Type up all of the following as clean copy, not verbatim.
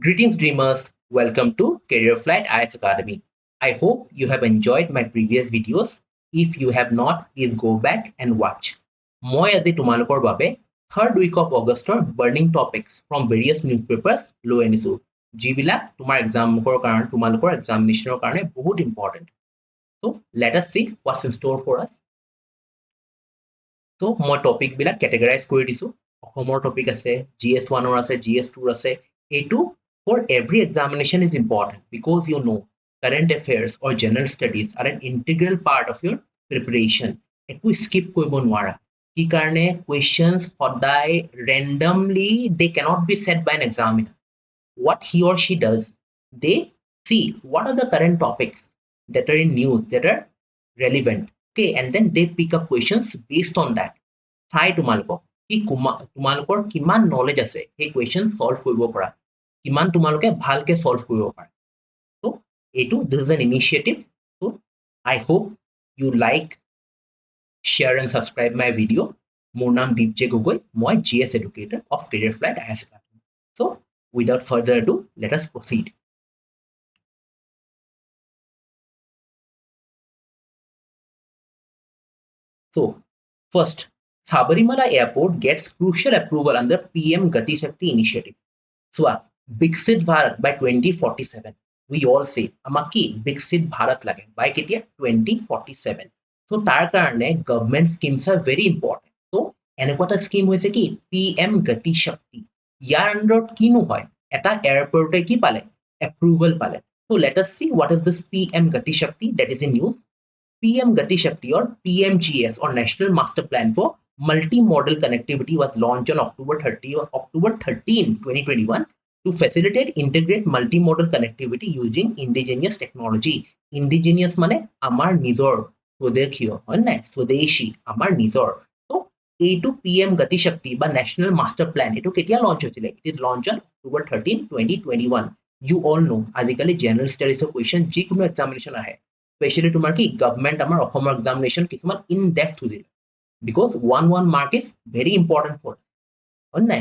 Greetings, dreamers. Welcome to Careerflite IS Academy. I hope you have enjoyed my previous videos. If you have not, please go back and watch. মই আজি তোমালোকৰ বাবে third week of Augustৰ burning topics from various newspapers লৈ আনিছো যিবিলাক তোমাৰ তোমালোকৰ examinationৰ কাৰণে বহুত important. So let us see what's in store for us. So মই topic বিলাক categorize কৰি দিছো অসমৰ topic আছে GS1 ৰ আছে GS2 ৰ আছে এইটো for every examination is important because you know current affairs or general studies are an integral part of your preparation. একো skip কৰিব নোৱাৰা কি কাৰণে questions সদায় randomly they cannot be set by an examiner. What he or she does, they see what are the current topics that are in news that are relevant, okay, and then they pick up questions based on that. চাই তোমালোকৰ কিমান knowledge আছে সেই question solve কৰিব পৰা কিমান তোমালোকে ভালকে solve কৰিব পাৰা so this is an initiative. So I hope you like, share and subscribe my video. মোৰ নাম দীপজে গগৈ মই GS educator of Careerflite IS Academy. So without further ado, let us proceed. So first, Sabarimala Airport gets crucial approval under PM Gati Shakti initiative. So Biksit Bharat by 2047. We all say amaki Biksit Bharat lage by ketia 2047. So tar karone government schemes are very important. So enekota scheme hoise ki PM Gati Shakti. Yar under kinu hoy eta airport e ki pale approval pale. So let us see what is this PM Gati Shakti that is in news. PM Gati Shakti or PMGS or National Master Plan for Multimodal Connectivity was launched on October 13, 2021 to facilitate integrate multimodal connectivity using indigenous technology. Indigenous mane amar nizor swadeshio hoy na swadeshi amar nizor. So A2 PM Gati Shakti ba National Master Plan etu ketia launch hochile. It is launched on October 13, 2021. You all know adikali general studies question jikono examination ahe especially to mark government amar Assam examination কিছুমান in depth to Dil because one mark is very important for और ना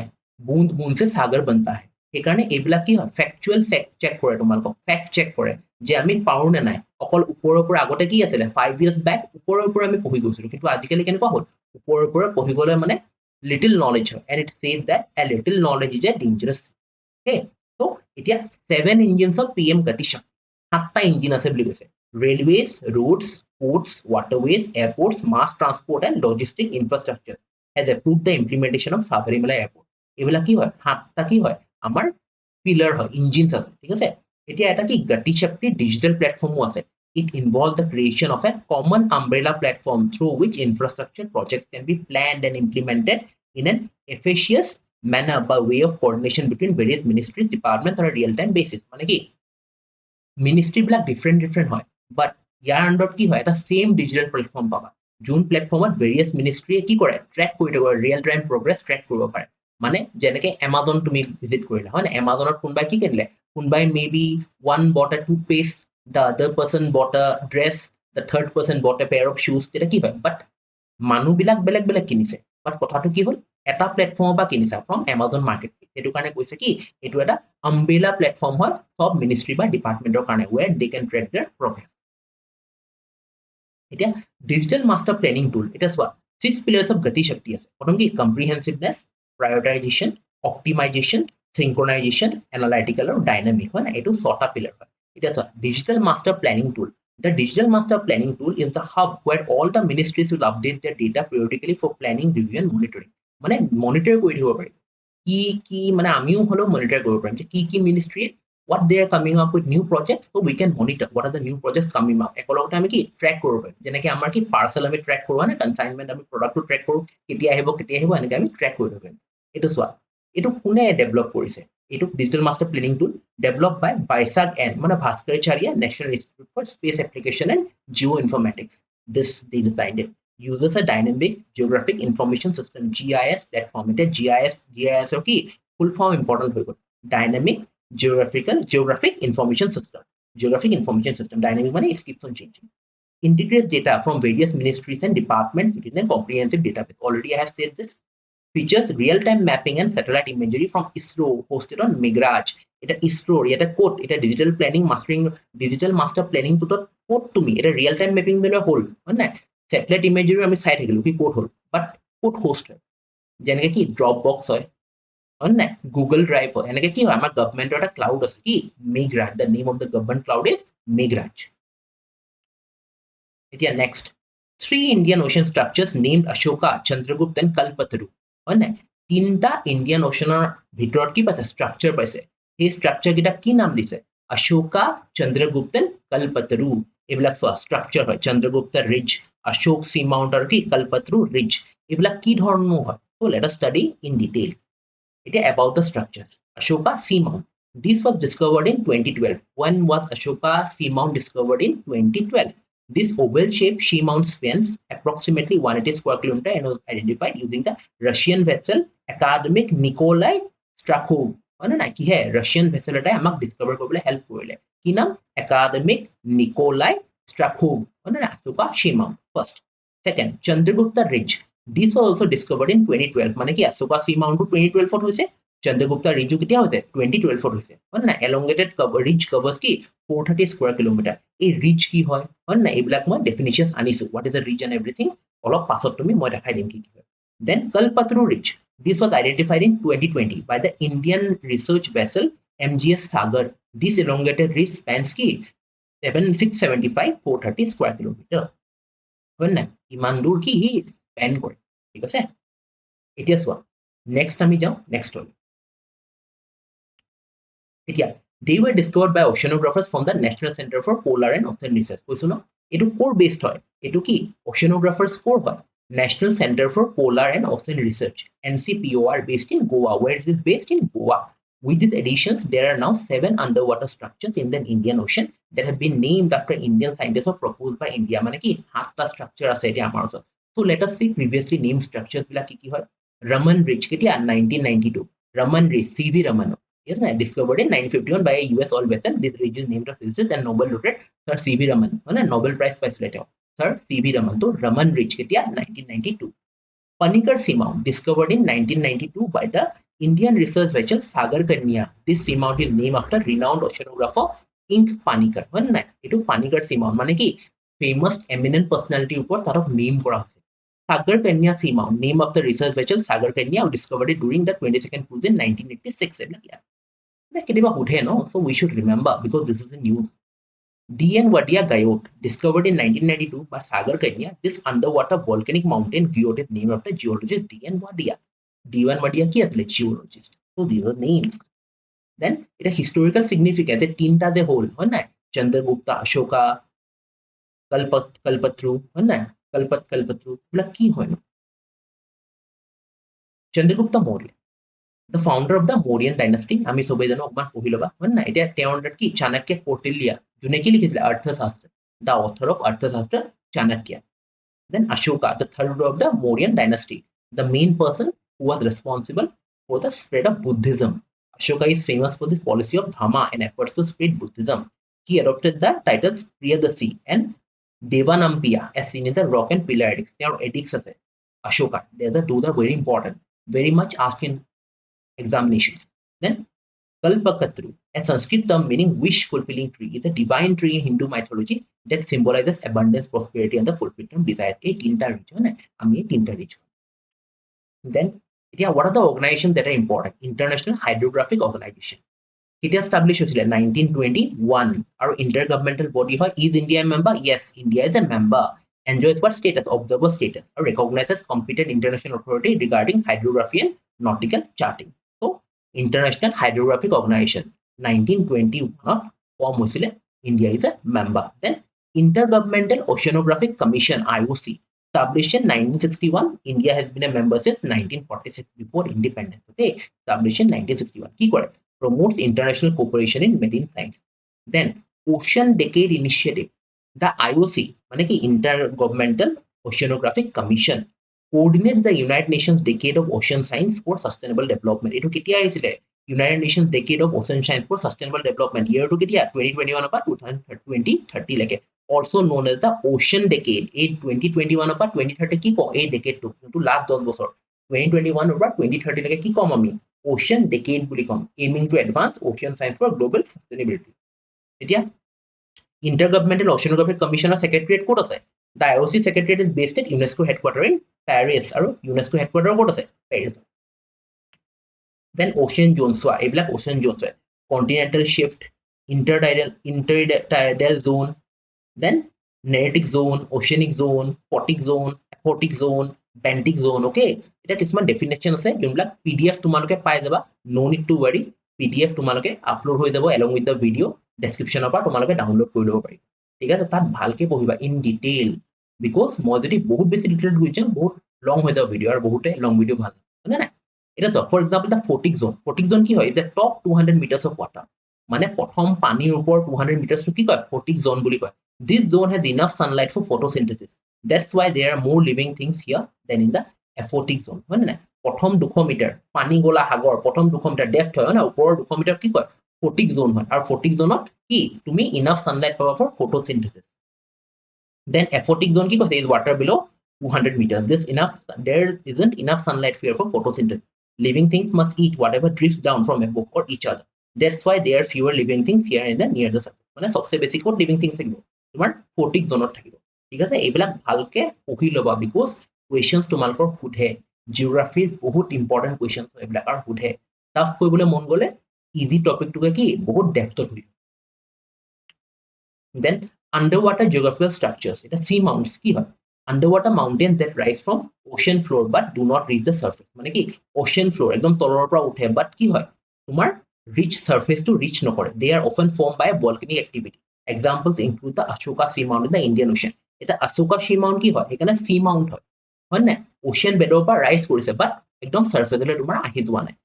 बूंद बूंद से सागर बनता है সেইকাৰণে এইবিলাক কি হয় ফ্যাকচুয়াল চেক কৰে তোমালোকক ফ্যাক্ট চেক কৰে যে আমি পাৰো না নাই অকল ওপৰৰ পৰা আগতে কি আছিল 5 years back ওপৰৰ পৰা আমি পঢ়ি গৈছিলো কিন্তু আজিকালি কেনেকুৱা হ'ল ওপৰৰ পৰা পঢ়ি গলে মানে little knowledge হয় and it says that a little knowledge is a dangerous. Okay, so এতিয়া 7 engines of PM Gati Shakti 7টা ইঞ্জিন আছে বুলি কৈছে railways, roads, ports, waterways, airports, mass transport and logistic infrastructure has approved the implementation of Sabarimala Airport. এইবিলাক কি হয় 7টা কি হয় আমাৰ পিলার হয় ইঞ্জিনস আছে ঠিক আছে এতিয়া এটা কি গতি শক্তি ডিজিটাল প্ল্যাটফর্মও আছে. It involves the creation of a common umbrella platform through which infrastructure projects can be planned and implemented in an efficient manner by way of coordination between various ministries, departments on a real-time basis. মানে কি ministry বিলাক different হয় but ইয়াৰ আন্ডাৰত কি হয় এটা same digital প্ল্যাটফৰ্ম পাবা যোন প্ল্যাটফৰ্মত various মিনিষ্ট্ৰীয়ে কি কৰে ট্ৰেক কৰি থাকিব ৰিয়েল টাইম প্ৰগ্ৰেছ ট্ৰেক কৰিব পাৰে মানে যেনেকে Amazon তুমি ভিজিট কৰিলা হয় না Amazonত কোনবাই কি কিনিলে কোনবাই maybe one bought a toothpaste, the other person bought a dress, the third person bought a pair of shoes এটা কি হয় but মানুহবিলাক বেলেগ বেলেগ কিনিছে but কথাটো কি হ'ল এটা প্ল্যাটফৰ্মৰ পৰা কিনিছা from Amazon marketplace এটো কাৰণে কৈছে কি এটো এটা umbrella platform হয় সব মিনিষ্ট্ৰী বা ডিপাৰ্টমেন্টৰ কাৰণে where they can track their progress. এতিয়া ডিজিটাল মাস্টাৰ প্ল্যানিং টুল এটা চোৱা 6 pillars of Gati Shakti আছে প্ৰথম কি comprehensiveness, prioritization, optimization, synchronization, analytical আৰু dynamic হয় না এটো 6টা পিলাৰ হয়. এটা চোৱা digital master planning tool. The digital master planning tool is the hub where all the ministries will update their data periodically for planning, review and monitoring. মানে monitor কৰি দিব পাৰি কি মানে আমিও হলো monitor কৰিব পাৰিম যে কি ministry what they are coming up with new projects so we can monitor what are the new projects coming up একেলগতে আমি কি ট্র্যাক কৰিব পাৰিম যেনেকৈ আমাৰ কি পাৰ্সেল আমি ট্ৰ্যাক কৰো না কনসাইনমেন্ট আমি প্ৰডাক্টটো ট্ৰ্যাক কৰো কেতিয়া আহিব এনেকৈ আমি ট্ৰ্যাক কৰিব পাৰিম এটো চোৱা এটো কোনে ডেভেলপ কৰিছে এটো digital master planning tool developed by Baisag N মানে Bhaskaracharya National Institute for Space Application and Geoinformatics. This they designed it uses a dynamic geographic information system GIS platform. It GIS or কি full form important হৈ গ'ল dynamic geographic information system. Geographic information system dynamic money it keeps on changing. Integrates data from various ministries and departments within a comprehensive database. Already I have said this. features real-time mapping and satellite imagery from ISRO hosted on Migraj. এটা ISRO এটা ক'ত এটা digital planning mastering digital master planning to ক'ত তুমি এটা real-time mapping বেলা হ'ল হয় নাই satellite imagery আমি চাই থাকিলো কি ক'ত হ'ল but ক'ত host হয় যেনেকৈ কি Dropbox হয় হয় নাই Google Drive হয় এনেকৈ কি হয় আমাৰ গভৰ্ণমেণ্টৰ এটা ক্লাউড আছে কি Migraj the name of the government cloud is Migraj এতিয়া next three Indian ocean structures named Ashoka Chandragupta and Kalpataru হয় নাই তিনটা ইণ্ডিয়ান ওশনৰ ভিতৰত কি পাইছে ষ্ট্ৰাকচাৰ পাইছে এই ষ্ট্ৰাকচাৰ কিটা কি নাম দিছে অশোকা চন্দ্ৰগুপ্তন কল্পতৰু এইবিলাক চোৱা ষ্ট্ৰাকচাৰ হয় চন্দ্ৰগুপ্ত ৰিজ অশোক সি মাউন্ট আৰু কি কল্পতৰু ৰিজ এইবিলাক কি ধৰণৰ হয় so let us study in detail এতিয়া about the structure Ashoka sea mount this was discovered in 2012 when was Ashoka sea mount discovered in 2012 this oval-shaped sea-mount spans approximately 180 square kilometer and was identified using the Russian vessel academic Nikolai Strakhov. মানে না কি হে Russian vessel এটাই আমাক discover কৰিবলৈ help কৰিলে কি নাম academic Nikolai Strakhov মানে না Ashoka sea-mount first second Chandragupta ridge this was also discovered in 2012 মানে কি Ashoka sea-mount 2012 ত হৈছে Chandragupta ridge কেতিয়া হৈছে 2012 ত হৈছে মানে না elongated ridge covers কি 430 square kilometer এই ridge কি হয় হয় না এইবিলাক মই ডেফিনিশনস আনিছো what is the ridge and everything অলপ পাছত তুমি মই দেখাই দিম কি কি হয় then Kalpataru ridge this was identified in 2020 by the Indian research vessel MGS Sagar this elongated ridge spans কি 675 430 square kilometer হয় না ইমান দূৰ কি স্পেন কৰে ঠিক আছে এতিয়া চোৱা নেক্সট আমি যাও নেক্সট হ'ল এতিয়া they were discovered by oceanographers from the National Center for Polar and Ocean Research কৈছো ন এটো কোৰ বেসড হয় এটো কি oceanographers কোৰ হয় National Center for Polar and Ocean Research NCPOR based in Goa where it is based in Goa with these additions there are now 7 underwater structures in the Indian Ocean that have been named after Indian scientists or proposed by India মানে কি 7টা structure আছে এটি আমাৰ ওচৰত so let us see previously named structures বিলাক কি কি হয় Raman Ridge কেতিয়া 1992 Raman Ridge CV Raman yes, discovered in 1951 by a US oil vessel. This ridge is named after physicist and Nobel laureate Sir C.V. Raman. Nobel Prize Prize Sir C.V. Raman. So Raman Ridge, 1992. Panikkad Seamount, discovered in 1992 by the Indian research vessel Sagar Kanya. This seamount is named after renowned oceanographer Ink Panikkad. It is Panikkad Seamount. মানে কি famous eminent personality উপর তার name করা হয়েছে Sagar Kanya Seamount, name of the research vessel Sagar Kanya, discovered it during the 22nd cruise in 1986. So we should remember because this is a news. DN Wadia Guyot, discovered in 1992 by Sagar Kanya, this underwater volcanic mountain Guyot is named after geologist DN Wadia. D1 Wadia ki asle geologist. So these are names. Then it has historical significance. The tinta the whole, Chandragupta, Ashoka, Kalpatru, Kalpatru, ki hoy no. Chandragupta Maurya. The founder of the Mauryan dynasty আমি সবাই জানো অকমান পঢ়ি লবা হয় না এটা তেওঁৰ আন্ডাৰত কি চাণক্য কৌটিল্য যোনে কি লিখিছিলে অৰ্থশাস্ত্ৰ the author of অৰ্থশাস্ত্ৰ Chanakya then Ashoka the third ruler of the Mauryan dynasty the main person who was responsible for the spread of Buddhism Ashoka is famous for this policy of dhamma and efforts to spread Buddhism he adopted the titles Priyadasi and Devanampiya as seen in the rock and pillar edicts there are edicts আছে Ashoka those are very important very much asked in examinations. Then Kalpakatru, a Sanskrit term meaning wish-fulfilling tree, is a divine tree in Hindu mythology that symbolizes abundance, prosperity, and the fulfillment of desire. Then, what are the organizations that are important? International Hydrographic Organization. It established in 1921. Our intergovernmental body is India a member? Yes, India is a member. Enjoys what status? Observer status. Or recognizes competent international authority regarding hydrography and nautical charting. So, International Hydrographic Organization 1921 form hosile India is a member. Then Intergovernmental Oceanographic Commission IOC established in 1961. India has been a member since 1946 before independence. Okay, established in 1961. Ki kore promotes international cooperation in marine science. Then Ocean Decade Initiative. The IOC মানে কি Intergovernmental Oceanographic Commission coordinates the United Nations Decade of Ocean Science for Sustainable Development. Eto ketia aisile United Nations Decade of Ocean Science for Sustainable Development. Year to ketia 2021 apa 2030 leke. Also known as the Ocean Decade. 2021 apa 2030 ki ko decade to last 10 বছৰ 2021 পৰা 2030 লৈকে কি কম আমি ocean decade বুলি কম aiming to advance ocean science for global sustainability এতিয়া Intergovernmental Oceanographic Commissioner Secretariat ক'ত আছে The IOC Secretariat is based at UNESCO headquarter in Paris আৰু UNESCO headquarter ক'ত আছে Paris Then ocean zones চোৱা এইবিলাক ocean zones হয় continental shift intertidal zone then Neretic zone oceanic zone Photic zone aquatic zone benthic zone okay এটা কিছুমান definition আছে যোনবিলাক PDF তোমালোকে পাই যাবা no need to worry PDF তোমালোকে আপলোড হৈ যাব along with the video description পৰা তোমালোকে ডাউনলোড কৰি ল'ব পাৰি ঠিক আছে তাত ভালকে পঢ়িবা in detail because মই যদি বহুত বেছি ডিটেইল গৈ যাম বহুত লং হৈ যাব ভিডিও আৰু বহুতে লং ভিডিও ভাল হয় না এটা সব ফৰ এক্সাম্পল দা ফটিক জোন কি হয় যে টপ 200 মিটাৰছ অফ ওয়াটাৰ মানে প্ৰথম পানীৰ ওপৰ 200 মিটাৰছ কি কয় ফটিক জোন বুলি কয় this zone has enough sunlight for photosynthesis that's why there are more living things here than in the aphotic zone হয় না প্ৰথম 200 মিটাৰ পানী গোলা সাগৰ প্ৰথম 200 মিটাৰ ডেপথ হয় না ওপৰৰ 200 মিটাৰ কি কয় ফটিক জোন হয় আৰু ফটিক জোনত কি তুমি enough sunlight পাবা for photosynthesis then aphotic zone ki is water below 200 meters there isn't enough sunlight here for photosynthesis living things must eat whatever drifts down from above or each other that's why there are fewer living things here in the near the surface মানে সবচে বেছি coat living things থাকিব তোমাৰ ফটিক জোনত থাকিব ঠিক আছে এইবিলাক ভালকে পঢ়ি লবা because questions তোমালোকৰ সুধে জিওগ্ৰাফিৰ বহুত ইম্পৰ্টেন্ট questions এইবিলাক আৰু সুধে টাফ কৰিবলৈ মন গলে ইজি টপিকটোকে কি বহুত ডেপথত হৈ then underwater geographical structures এটা sea mounts কি হয় underwater mountains that rise from ocean floor but do not reach the surface মানে কি ocean floor একদম তলৰ পৰা উঠে but কি হয় তোমাৰ reach surface to reach নকৰে they are often formed by volcanic activity examples include the Ashoka sea mount in the Indian Ocean এটা Ashoka sea mount কি হয় এখানে sea mount হয় না ocean bedৰ পৰা rise কৰিছে but একদম surface লৈ তোমাৰ আহি যোৱা নাই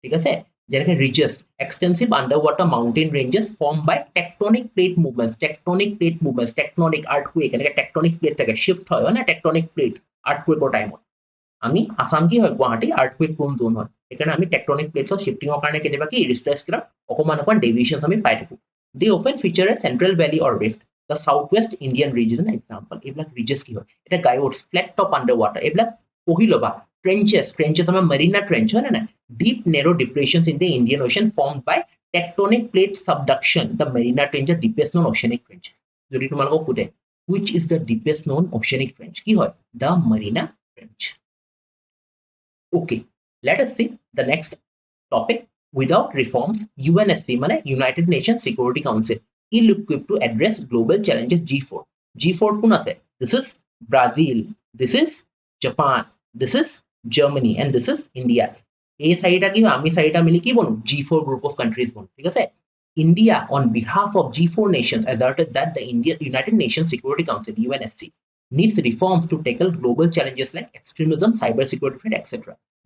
ঠিক আছে যেনেকৈ ridges extensive underwater mountain ranges formed by tectonic plate movements tectonic earthquake এনেকৈ tectonic plate থাকে shift হয় না tectonic plate earthquake টাইমত আমি আসাম কি হয় গুৱাহাটী earthquake prone zone হয় এখানে আমি tectonic plates shifting কাৰণে কেতিয়াবা কি ৰিস্টাৰ্স কৰা অকমান deviations আমি পাই থাকো they often feature a central valley or rift the southwest Indian region example এইবিলাক ridges কি হয় এটা গায়ত flat top underwater এইবিলাক পঢ়ি লবা trenches আমাৰ marina trench হয় না deep narrow depressions in the Indian Ocean formed by tectonic plate subduction the marina trench is the deepest known oceanic trench যদি তোমালোকক সুধে which is the deepest known oceanic trench কি হয় the marina trench okay let us see the next topic without reforms UNSC মানে United Nations Security Council ill equipped to address global challenges G4 কোন আছে this is Brazil this is Japan this is Germany and this is India এই চাৰিটা কি আমি চাৰিটা মিলি কি বনো G4 group of countries বনো ঠিক আছে India on behalf of G4 nations asserted that the United Nations Security Council UNSC needs reforms to tackle global challenges like extremism cyber security threat etc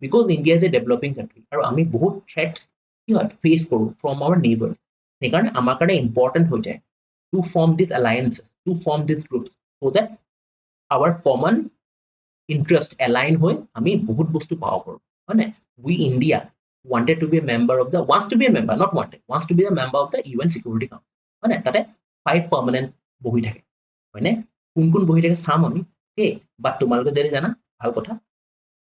because India is a developing country আৰু আমি বহুত threats কি হয় face কৰো from our neighbors সেইকাৰণে আমাৰ কাৰণে important হৈ যায় to form these alliances to form these groups so that our common interest align হৈ আমি বহুত বস্তু পাব পাৰো হয় না we India wanted to be a member of the wants to be a member not wanted wants to be a member of the UN Security Council হয় না তাতে 5 permanent বহি থাকে হয় না কোন বহি থাকে চাম আমি okay but তোমালোকে যদি জানা ভাল কথা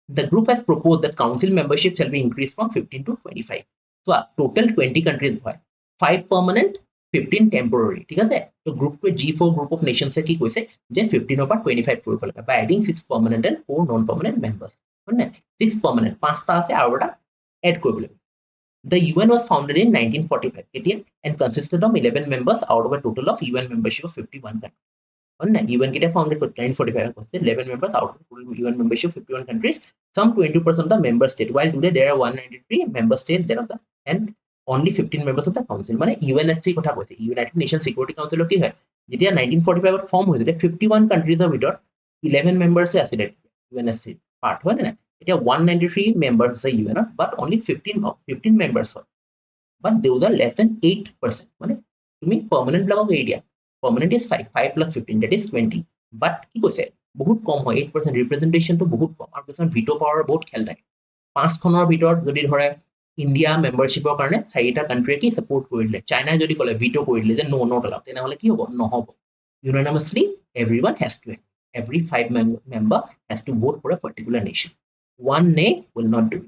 the group has proposed that council membership shall be increased from 15 to 25 so total 20 countries হয় 5 permanent 15 temporary ঠিক আছে তো গ্ৰুপটোৱে G4 group of nations কি কৈছে যে 15 পৰা 25 কৰিব লাগে by adding 6 permanent and 4 non permanent members হয় না 6 permanent 5টা আছে আৰু এটা এড কৰিব লাগে the UN was founded in 1945 এতিয়া and consisted of 11 members out of a total of UN membership of 51 countries UN get founded for 1945 11 members out of UN membership 51 countries some 20% of the member state while today there are 193 member states there of the and only 15 members of the council মানে UNSC কথা কৈছে United Nations Security Council কি হয় যেতিয়া 1945 ত form হৈছিল 51 countries of ভিতৰত 11 members আছিল UNSC part হয় না এতিয়া 193 members আছে UN but only 15 members হয় but those are less than 8% মানে তুমি permanent ব্লকক এৰি দিয়া permanent is 5 plus 15 that is 20 but কি কৈছে বহুত কম হয় 8% representation তো বহুত কম আৰু কিছুমান veto power বহুত খেল থাকে 5 খনৰ ভিতৰত যদি ধৰে ইন্ডিয়া মেম্বাৰশ্বিপৰ কাৰণে 4টা কান্ট্ৰি কি সাপোৰ্ট কৰিলে চাইনা যদি কলে veto কৰি দিলে যে no not allowed তেনেহলে কি হ'ব নহব unanimously everyone has to every 5 member has to vote for a particular nation One nay will not do.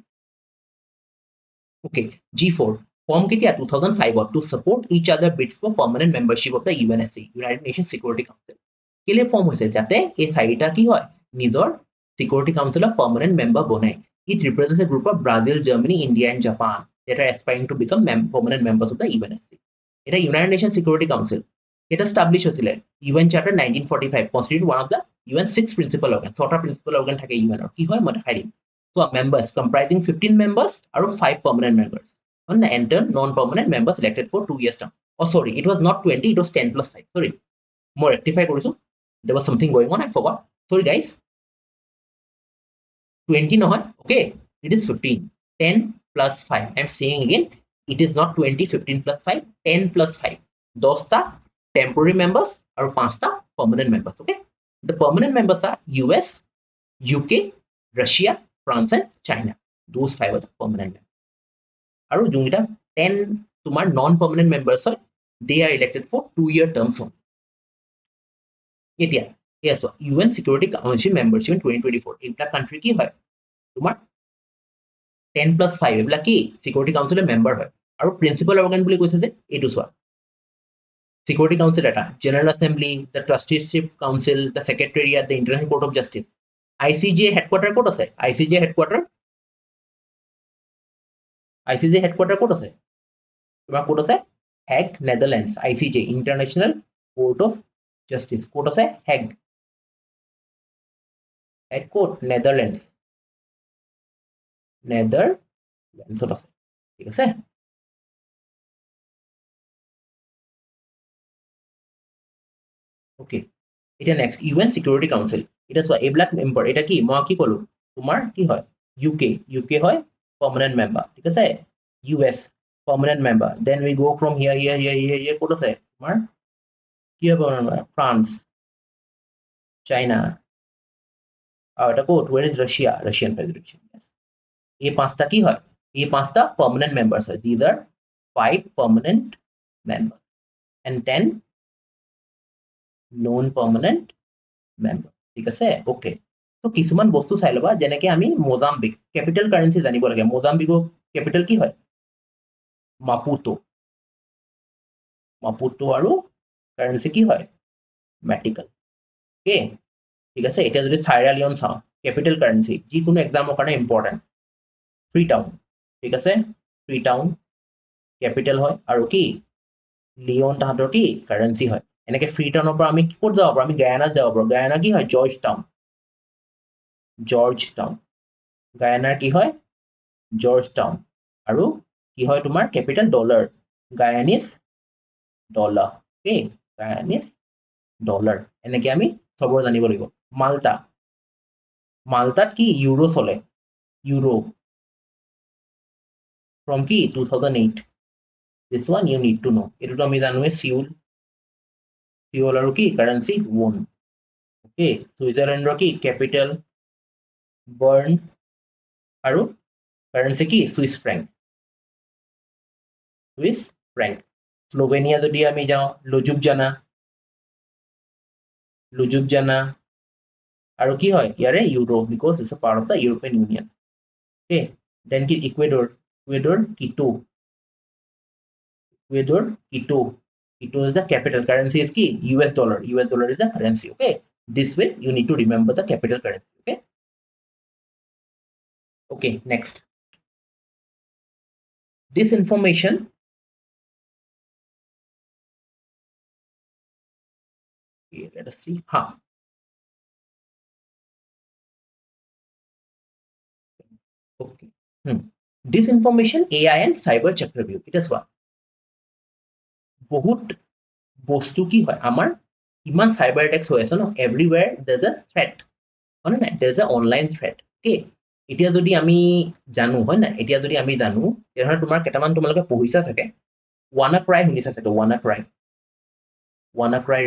Okay, G4. Form ketia 2005 to support each other bids for permanent membership of the UNSC, United Nations Security Council. কেলে form হৈছে যাতে এই চাৰিটা কি হয় নিজৰ Security Council of permanent member বনায়. It represents a group of Brazil, Germany, India and Japan that are aspiring to become permanent members of the UNSC. এটা United Nations Security Council. এটা established হৈছিলে UN Charter 1945 constitute one of the UN 6 principal organ. 6টা principal organ থাকে UN ৰ কি হয় মই দেখাই দিম. So members comprising 15 members আৰু 5 permanent members. And then non-permanent members elected for 2 years term. Oh sorry, it was not 20, it was 10 plus 5. Sorry. More rectify কৰিছো. There was something going on, I forgot. Sorry guys. 20 নহয়, okay? It is 15. 10 plus 5. I'm saying again, it is not 20, 15 plus 5, 10 plus 5. 10টা temporary members আৰু 5টা permanent members, okay? The permanent members are US, UK, Russia, France and China. Those 5 are the permanent members. আৰু যোনটা 10 তোমাৰ non-permanent members হয়, they are elected for 2-year terms only. এতিয়া yes, UN Security Council membership in 2024. এইটা country কি হয় তোমাৰ 10 plus 5 এইবিলাক কি Security Council member হয় আৰু principal organ বুলি কৈছে যে এইটো চোৱা Security Council এটা General Assembly, the Trusteeship Council, the Secretariat, the International Court of Justice. ICJ headquarter ক'ত আছে ICJ headquarter ক'ত আছে তোমাৰ ক'ত আছে Hague, Netherlands. ICJ International Court of Justice ক'ত আছে Hague Court, Netherlands আছে ঠিক আছে okay এটা next UN Security Council এটা চোৱা এইবিলাক মেম্বাৰ এটা কি মই কি ক'লো তোমাৰ কি হয় UK হয় permanent member ঠিক আছে US permanent member then we go from here ক'ত আছে তোমাৰ কি হ'ব France China আৰু এটা ক'ত where is Russian Federation এই পাঁচটা কি হয় এই পাঁচটা permanent members হয় these are 5 permanent members and 10 non-permanent member ঠিক আছে okay তো কিছুমান বস্তু চাই লবা যেনেকৈ আমি মোজাম্বিক ক্যাপিটাল কারেন্সি জানিব লাগে মোজাম্বিকৰ ক্যাপিটাল কি হয় মাপুটো আৰু কাৰেন্সি কি হয় ম্যাটিকাল ওকে ঠিক আছে এটা যদি সাইৰা লিওন চাও ক্যাপিটাল কাৰেন্সি যিকোনো এক্সামৰ কাৰণে ইম্পৰ্টেন্ট ফ্ৰী টাউন ঠিক আছে ফ্ৰী টাউন ক্যাপিটাল হয় আৰু কি লিওন তাহাঁতৰ কি কাৰেন্সি হয় এনেকৈ ফ্ৰী টাউনৰ পৰা আমি ক'ত যাব পাৰো আমি গায়ানাত যাব পাৰো গায়ানা কি হয় জৰ্জ টাউন গায়ানাৰ কি হয় জৰ্জ টাউন আৰু কি হয় তোমাৰ capital dollar Guyanese dollar okay Guyanese dollar এনেকৈ আমি সবৰ জানিব লাগিব মাল্টাত কি ইউৰো চলে ইউৰো from কি 2008 this one you need to know এটোটো আমি জানোৱে সিউল আৰু কি কাৰেন্সি ওন ওকে সুইজাৰল্যান্ডৰ কি ক্যাপিটাল বাৰ্ন আৰু কাৰেন্সি কি সুইস ফ্ৰ্যাঙ্ক স্লোভেনিয়া যদি আমি যাও লুজুবজানা আৰু কি হয় ইয়াৰে euro because it's a part of the European Union okay then কি Ecuador Quito is the capital currency is key US dollar is the currency okay this way you need to remember the capital currency okay next this information okay, let us see okay this information AI and cyber Chakravyuh it is what বহুত বস্তু কি হয় আমাৰ ইমান cyber attacks হৈ আছে ন everywhere there's a threat হয় না there's a online threat okay এতিয়া যদি আমি জানো হয় না এতিয়া যদি আমি জানো তেহলে তোমাৰ কেটামান তোমালোকে পঢ়িছা থাকে WannaCry শুনিছা থাকে WannaCry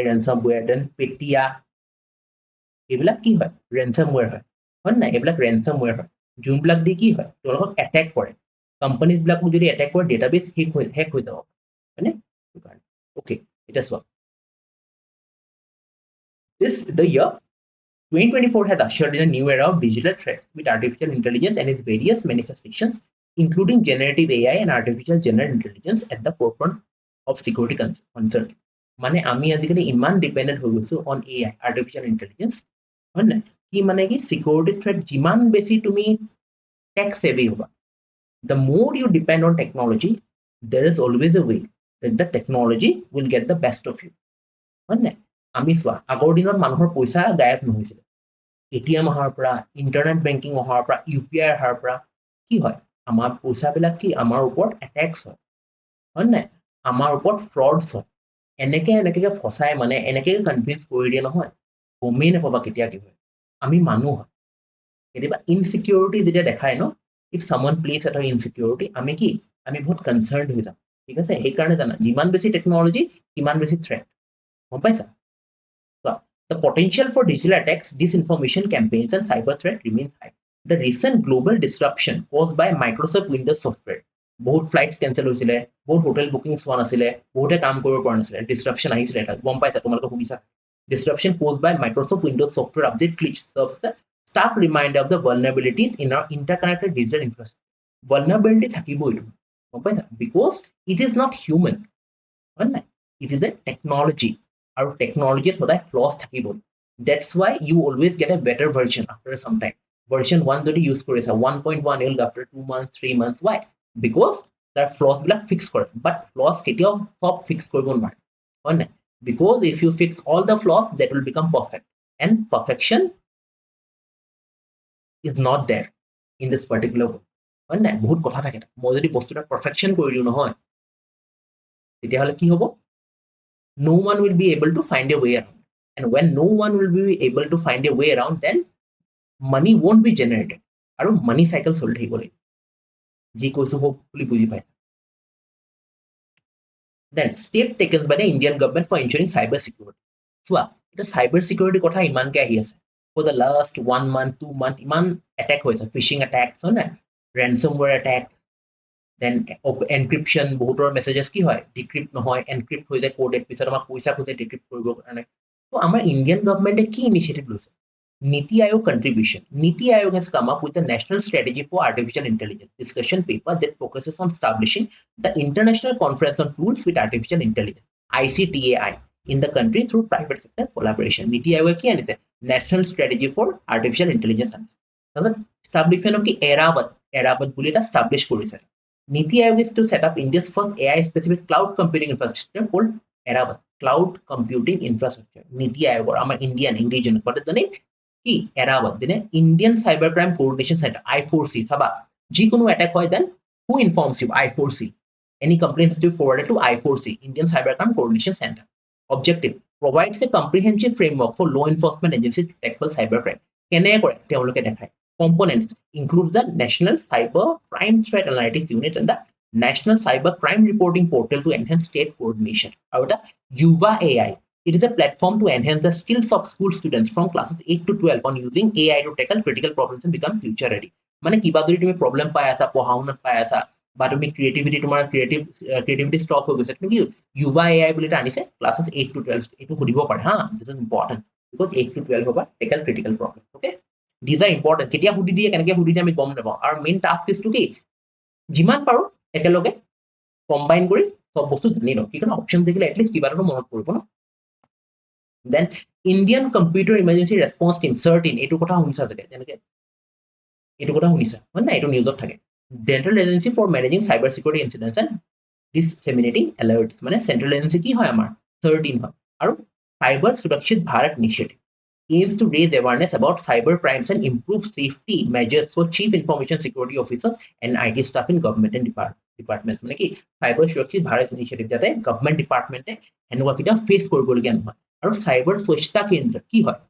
ransomware then Petya এইবিলাক কি হয় ransomware হয় না এইবিলাক ransomware হয় যোনবিলাক দি কি হয় তোমালোকক attack কৰে companies বিলাকো যদি attack কৰে database hack হৈ যাব হয়নে okay এটা চোৱা this the year 2024 has ushered in a new era of digital threats with artificial intelligence and its various manifestations, including generative AI and artificial general intelligence at the forefront of security concerns. মানে আমি আজিকালি ইমান dependent হৈ গৈছো on AI, artificial intelligence, হয় না? কি মানে কি security threat যিমান বেছি তুমি tech savvy হবা, the more you depend on technology, there is always a way that the technology will get the best of you. হয় না? আমি চোৱা আগৰ দিনত মানুহৰ পইচা গায়ব নহৈছিল, ATM অহাৰ পৰা, ইন্টাৰনেট বেংকিং অহাৰ পৰা, UPI অহাৰ পৰা কি হয়, আমাৰ পইচাবিলাক কি আমাৰ ওপৰত এটেক্স হয়, হয় নাই? আমাৰ ওপৰত ফ্ৰডছ হয়, এনেকে ফচাই মানে এনেকে কনভিন্স কৰি দিয়ে নহয়, গমেই নাপাবা কেতিয়া কি হয়। আমি মানুহ হয়, কেতিয়াবা ইনচিকিউৰিটি যেতিয়া দেখায় ন, if someone place at insecurity, আমি বহুত কনসাৰ্নড হৈ যাম, ঠিক আছে? সেইকাৰণে জানা যিমান বেছি টেকনলজি সিমান বেছি থ্ৰেট, গম পাইছা? So, the potential for digital attacks, disinformation campaigns, and cyber threat remains high. The recent global disruption caused by Microsoft Windows software, বহুত flights cancel হৈছিলে, বহুত hotel bookings হোৱা নাছিলে, বহুতে কাম কৰিব পৰা নাছিলে, disruption আহিছিলে এটা, গম পাইছা তোমালোকে শুনিছা? Disruption caused by Microsoft Windows software update glitch serves a stark reminder of the vulnerabilities in our interconnected digital infrastructure. Vulnerability থাকিবই, গম পাইছা? Because it is not human, হয় নাই? It is a technology. Our technology is flaws থাকিবই. That's why you always get a better version after some time. Version 1 যদি use কৰিছা, 1.1 will after 2 months, 3 months. Why? Because the flaws বিলাক fix কৰে, but flaws কেতিয়াও সব fix কৰিব নোৱাৰে, হয় নাই? Because if you fix all the flaws, that will become perfect, and perfection is not there in this particular book, হয় নাই? বহুত কথা থাকে, মই যদি বস্তুটা perfection কৰি দিওঁ নহয়, তেতিয়াহ'লে কি হ'ব? No one will be able to find a way around. And when no one will be able to find a way around, then money won't be generated. আৰু money cycle চলি থাকিব লাগিব। যি কৈছো hopefully বুজি পায়। Then step taken by the Indian government for ensuring cyber security. চোৱা, এটা cyber security কথা ইমানকে আহি আছে। For the last 1 month, 2 month, ইমান attack হৈছে, phishing attacks, হয় নাই? Ransomware attack, then encryption, বহুতৰ messages কি হয়? Decrypt নহয়, encrypt হৈ যায় coded, পিছত আমাক পইচা খোজে decrypt কৰিবৰ কাৰণে। So আমাৰ Indian government কি initiative লৈছে? NITI Aayog contribution. NITI Aayog has come up with a national strategy for artificial intelligence discussion paper that focuses on establishing the international conference on tools with artificial intelligence, ICTAI, in the country through private sector collaboration. NITI Aayog কি আনিছে? National strategy for artificial intelligence. establishment of কি এৰাবত বুলি এটা establish কৰিছে। NITI Aayog is to set up India's first AI-specific cloud computing infrastructure called ADRE, Cloud Computing Infrastructure. NITI Aayog, our Indian region, what is the name? কি এৰাবত, দিনে Indian Cyber Crime Coordination Center, I4C, চাবা, যিকোনো attack হয়, then who informs you? I4C. Any complaint has to be forwarded to I4C, Indian Cyber Crime Coordination Center. Objective: provides a comprehensive framework for law enforcement agencies to tackle cybercrime. কেনেকৈ কৰে তেওঁলোকে দেখায়। Components include the National Cyber Crime Threat Analytics Unit and the National Cyber Crime Reporting Portal to enhance state coordination. আৰু এটা Yuva AI. It is a platform to enhance the skills of school students from classes 8 to 12 on using AI to tackle critical problems and become future ready. মানে কিবা যদি তুমি problem পাই আছা, পঢ়া শুনাত পাই আছা, বা তুমি creativity তোমাৰ creativity stop হৈ গৈছে, তুমি কি Yuva AI বুলি এটা আনিছে, classes 8 to 12, এইটো সুধিব পাৰে, হা, this is important because 8 to 12 হ'ব tackle critical problem, okay? These are important. কেতিয়া সুধি দিয়ে, কেনেকৈ সুধি দিয়ে আমি গম নাপাওঁ। আৰু মেইন টাস্ক ইজ টু কি, যিমান পাৰো একেলগে কম্বাইন কৰি সব বস্তু জানি লওঁ, কি কাৰণে অপশ্যন দেখিলে এটলিষ্ট কিবা এটা মনত পৰিব ন। Then Indian Computer Emergency Response Team, CERT-IN, এইটো কথা শুনিছা চাগে, যেনেকৈ এইটো কথা শুনিছা, হয় না? এইটো নিউজত থাকে। Central Agency for Managing Cyber Security Incidents and Disseminating Alerts, মানে Central Agency কি হয় আমাৰ? CERT-IN হয়। আৰু Cyber Surakshit Bharat Initiative aims to raise awareness about cyber crimes and improve safety measures for chief information security officers and IT staff in government and departments. মানে কি cyber surakshit bharat initiative যাতে government department এনেকুৱা কিটা face কৰিবলগীয়া নহয়। আৰু cyber স্বচ্ছতা কেন্দ্ৰ কি হয়?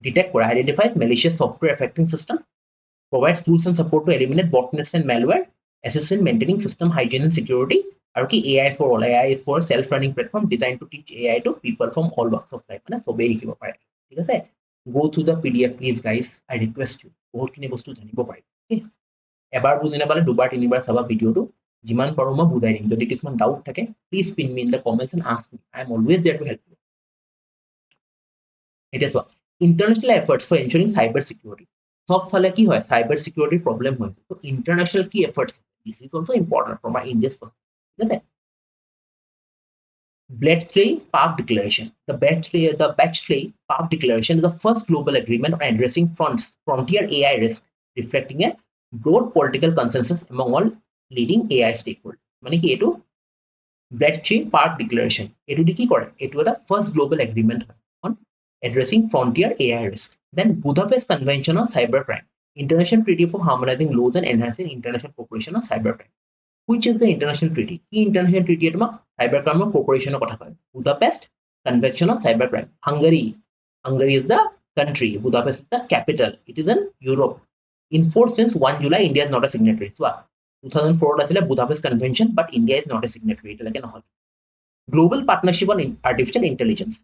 Detect কৰে, identifies malicious software affecting system, provides tools and support to eliminate botnets and malware, assists in maintaining system hygiene and security, আৰু কি AI for all. AI is for self-running platform designed to teach AI to people from all walks of life, মানে সবেই শিকিব পাৰে, ঠিক আছে? Go through the PDF please guys, I request you, বহুতখিনি বস্তু জানিব পাৰি, okay? এবাৰ বুজি নাপালে দুবাৰ তিনিবাৰ চাবা ভিডিওটো, যিমান পাৰো মই বুজাই দিম। যদি কিছুমান ডাউট থাকে please pin me in the comments and ask me, I am always there to help you. এতিয়া চোৱা, international efforts for ensuring cyber security. সব ফালে কি হয় cyber security problem হয় so international key efforts this is also important from our India's perspective ঠিক আছে Bletchley Park Declaration. The Bletchley Park Declaration is the first global agreement on addressing frontier AI risk, reflecting a broad political consensus among all leading AI stakeholders. মানে কি এইটো Bletchley Park Declaration. এইটো দি কি কৰে এইটো এটা first global agreement on addressing frontier AI risk. Then Budapest Convention on Cybercrime, International Treaty for Harmonizing Laws and Enhancing International Cooperation on Cybercrime. Which is the international treaty? Key international treaty is cybercrime cooperation কথা কয় Budapest Convention on Cybercrime. Hungary is the country. Budapest is the capital. It is in Europe. In force since 1 July, India is not a signatory. So 2004 আছিলে Budapest Convention, but India is not a signatory. এটালৈকে নহল. Global Partnership on Artificial Intelligence.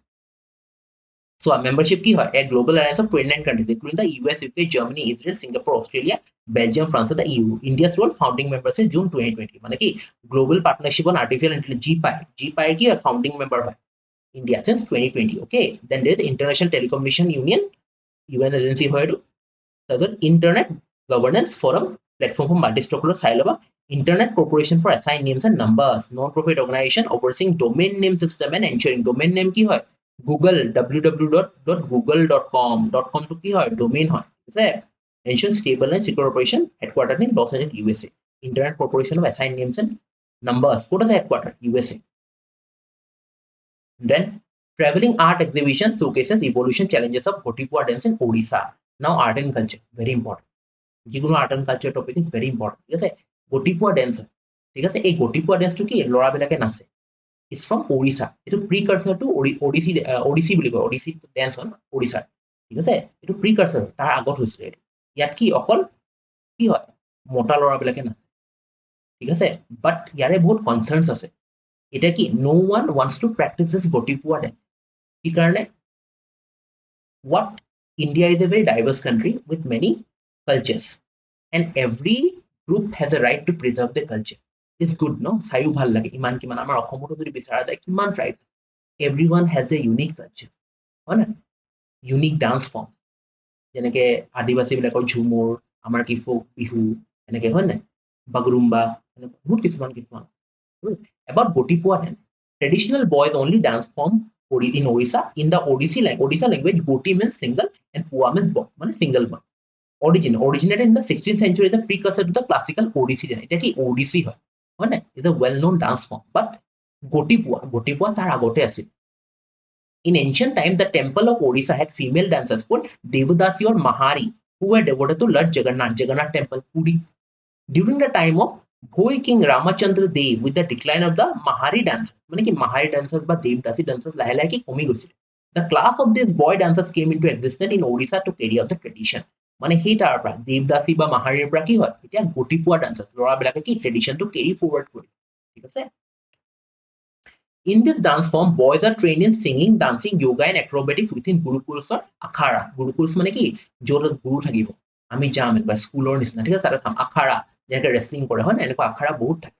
So a membership কি হয়? A global alliance of 29 countries, including the US, UK, Germany, Israel, Singapore, Australia, Belgium, France, and the EU. India's role founding members in June 2020. মানে কি Global Partnership on Artificial Intelligence GPI কি হয় founding member হয় India since 2020. Okay. Then there is International Telecommunication Union, UN agency হয় এইটো. তাৰপিছত Internet Governance Forum, platform for multi-stakeholder silo, Internet Corporation for Assigned Names and Numbers, non-profit organization overseeing domain name system and ensuring domain name কি হয় Google www.google.com to কি হয় domain হয় ঠিক আছে ensuring stable and secure operation headquartered in Los Angeles USA Internet Corporation of Assigned Names and Numbers ক'ত আছে headquartered USA then traveling art exhibition showcases evolution challenges of Gotipua dance in Odisha now art and culture very important যিকোনো art and culture topic is very important ঠিক আছে Gotipua dance ঠিক আছে এই Gotipua dance টো কি লৰাবিলাকে নাচে is from Odisha. It is precursor to Odissi বুলি কয় Odissi dance on Odisha. ঠিক আছে এটো precursor তাৰ আগত হৈছিল ইয়াত কি অকল কি হয় মোটা লৰাবিলাকে না ঠিক আছে বাট ইয়াৰে বহুত কনসার্নস আছে এটা কি no one wants to practice this Gotipua dance কি কাৰণে what India is a very diverse country with many cultures and every group has a right to preserve the culture is good no চাইও ভাল লাগে ইমান কিমান আমাৰ অসমতো যদি বিচাৰা যায় কিমান tribe everyone has a unique culture হয় না unique dance form যেনেকে আদিবাসী বিলাকৰ ঝুমুৰ আমাৰ কি ফোক বিহু এনেকে হয় না বাগৰুম্বা বহুত কিছুমান about Gotipua dance traditional boys only dance form in Odisha in the Odisha language Goti means single and Pua means boy মানে single boy originated in the 16th century is a precursor to the classical Odissi dance এটা কি Odissi হয় হয় না is a well known dance form but Gotipua তাৰ আগতে আছিল in ancient times the temple of Odisha had female dancers called Devadasi or Mahari who were devoted to Lord Jagannath temple Puri during the time of Bhoi King Ramachandra Dev with the decline of the Mahari dancers মানে কি Mahari dancers বা Devdasi dancers লাহে লাহে কি কমি গৈছিল the class of these boy dancers came into existence in Odisha to carry out the tradition মানে সেই তাৰ পৰা Devdasi বা Mahariৰ পৰা কি হয় এতিয়া Gotipua dancers লৰাবিলাকে কি tradition to carry forward কৰি ঠিক আছে In this dance form, boys are trained in singing, dancing, yoga, and acrobatics within Gurukuls or Akhara. Gurukuls মানে কি য'ত গুৰু থাকিব আমি যাম একবাৰ স্কুলৰ নিচিনা ঠিক আছে তাতে থাম আখাৰা যেনেকে wrestling কৰে হয় না এনেকুৱা আখাৰা বহুত থাকে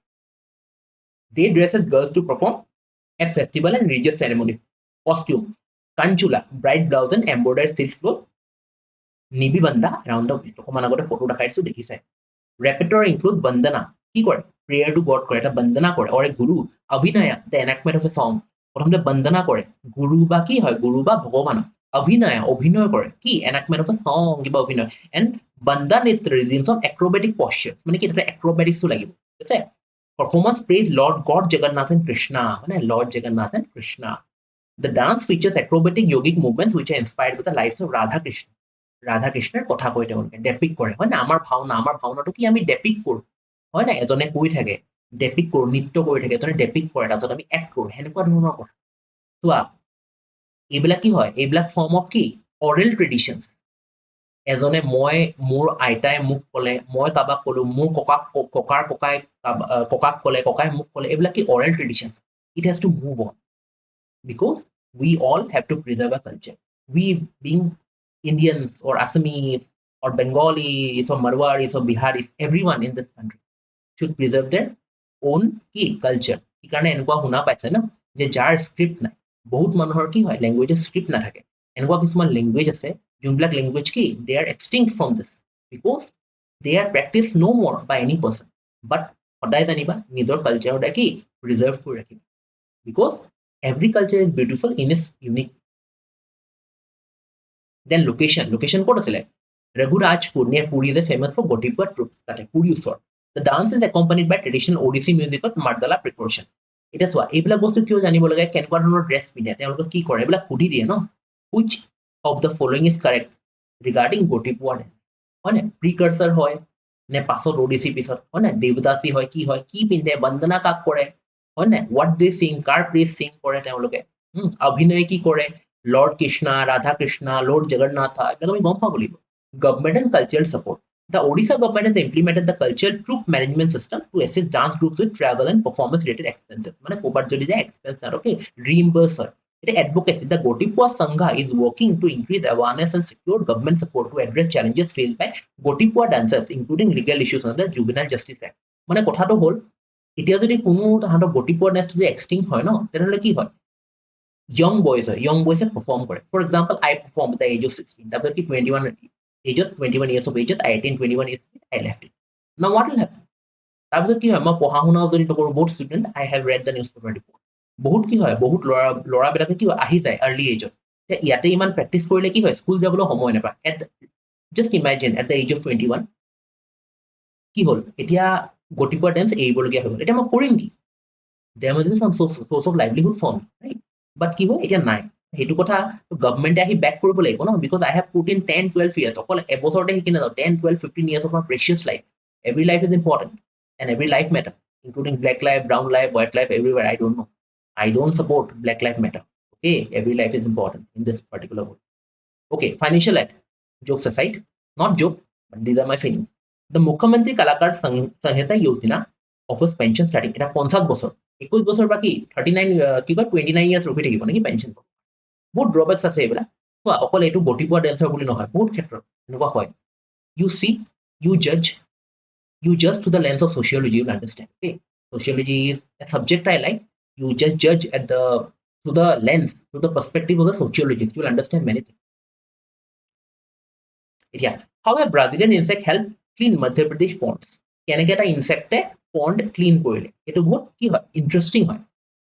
They dress as girls to perform at festival and religious ceremonies. Costume Kanchula, bright blouse and embroidered silk cloth. Nibi banda around the waist. অকমান আগতে ফটো দেখাইছো দেখিছে Repertoire includes bandana. কি কৰে prayer to God কৰে এটা বন্দনা কৰে or a guru অভিনয়া the enactment of a song প্ৰথমতে বন্দনা কৰে গুৰু বা কি হয় গুৰু বা ভগৱান অভিনয় কৰে কি enactment of a song কিবা অভিনয় and বন্দনিত্য resumes of acrobatic postures মানে কি এটা acrobatics লাগিব ঠিক আছে performance praise Lord God Jagannath and Krishna মানে Lord Jagannath and Krishna the dance features acrobatic yogic movements which are inspired with the lives of Radha Krishnaৰ কথা কৈ তেওঁলোকে depict কৰে হয় না আমাৰ ভাওনাটো কি আমি depict কৰো হয় না এজনে কৈ থাকে depict কৰো নৃত্য কৰি থাকে এজনে depict কৰে তাৰপিছত আমি act কৰো হেনেকুৱা ধৰণৰ কথা চোৱা এইবিলাক কি হয় এইবিলাক form of কি oral traditions এজনে মই মোৰ আইতাই মোক কলে মই কাবাক কলো মোৰ ককাক কলে ককাই মোক কলে এইবিলাক কি oral traditions it has to move on because we all have to preserve our culture we being Indians or Assamese or Bengalis or Marwaris or Biharis everyone in this country should preserve their own কি culture ইকাৰণে এনেকুৱা শুনা পাইছে না যে যাৰ script নাই বহুত মানুহৰ কি হয় ল্যাঙ্গুৱেজৰ স্ক্ৰিপ্ট নাথাকে এনেকুৱা কিছুমান লেংগুৱেজ আছে যোনবিলাক লেংগুৱেজ কি they are extinct from this because they are practice no' more by any person বাট সদায় জানিবা নিজৰ কালচাৰতে কি প্ৰিজাৰ্ভ কৰি ৰাখিবা because every culture is beautiful in its unique then location ক'ত আছিলে Raghurajpur near Puri is famous for Gotipur troops that are Puri usor. The dance is accompanied by traditional Odissi music of Mardala percussion. It is why এইবিলাক বস্তু কিয় জানিব লাগে কেনেকুৱা ধৰণৰ dress পিন্ধে তেওঁলোকে কি কৰে এইবিলাক সুধি দিয়ে ন which of the following is correct regarding Gotipur dance হয় নে প্ৰিকাৰচাৰ হয় নে পাছত ওডিসি পিছত হয় নে দেৱদাসী হয় কি পিন্ধে বন্দনা কাক কৰে হয় নে what they sing car praise Singh কৰে তেওঁলোকে অভিনয় কি কৰে লৰ্ড কৃষ্ণ ৰাধা কৃষ্ণ লৰ্ড জগন্নাথ এইবিলাক আমি গম পাব লাগিব government and cultural support. The Odisha government has implemented the cultural troop management system to assist dance groups with travel and performance related expenses. মানে কোবাত যদি যায় expense আর okay reimburse হয় এটা advocacy the Gotipur Sangha is working to increase awareness and secure government support to address challenges faced by Gotipur dancers including legal issues under the Juvenile Justice Act. মানে কথাটো হল এতিয়া যদি কোনো তাহাঁতৰ Gotipur dance যদি extinct হয় ন তেনেহলে কি হয় young boys perform কৰে for example I perform at the age of 16 তাৰপিছত কি 21 age of 21 years of age I attained 21 years I left it now what will happen তাৰপিছত কি হয় মই পঢ়া শুনাও যদি নকৰো বহুত student I have read the newspaper report বহুত কি হয় বহুত লৰাবিলাকে কি আহি যায় early age ইয়াতে ইমান প্ৰেক্টিস কৰিলে কি হয় স্কুল যাবলৈ সময় নাপায় just imagine at the age of 21 কি হল এতিয়া গটিপুৰ ডেন্স এৰিবলগীয়া হৈ গল এতিয়া মই কৰিম কি there must be some source of livelihood for me right but কি হয় এতিয়া নাই হেতু কথা গভর্নমেন্টে আহি ব্যাক কৰিব লাগিব ন because I have put in 10 12 years অকল এবছৰতে শিকি নাযাও 10 12 15 years of my precious life every life is important and every life matter including black life brown life white life everywhere I don't know I don't support black life matter okay every life is important in this particular world okay financial aid jokes aside not joke but these are my feelings the Mukhyamantri Kalakar Sanhita Yojana offers pension starting এটা 50 বছৰ 21 বছৰ বাকি 39 কি কয় 29 years ৰখি থাকিব নেকি pension বহুত ড্ৰবেক্স আছে এইবিলাক চোৱা অকল এইটো গটিপুৱা ডেন্সাৰ বুলি নহয় বহুত ক্ষেত্ৰত এনেকুৱা হয় you see you judge through the lens of sociology you'll understand okay sociology is a subject I like you just judge at the through the lens through the perspective of the sociologist you'll understand many things yeah how a Brazilian insect help clean Madhya Pradesh ponds কেনেকে এটা ইনসেক্টে পন্ড clean কৰিলে এটো বহুত কি হয় interesting হয়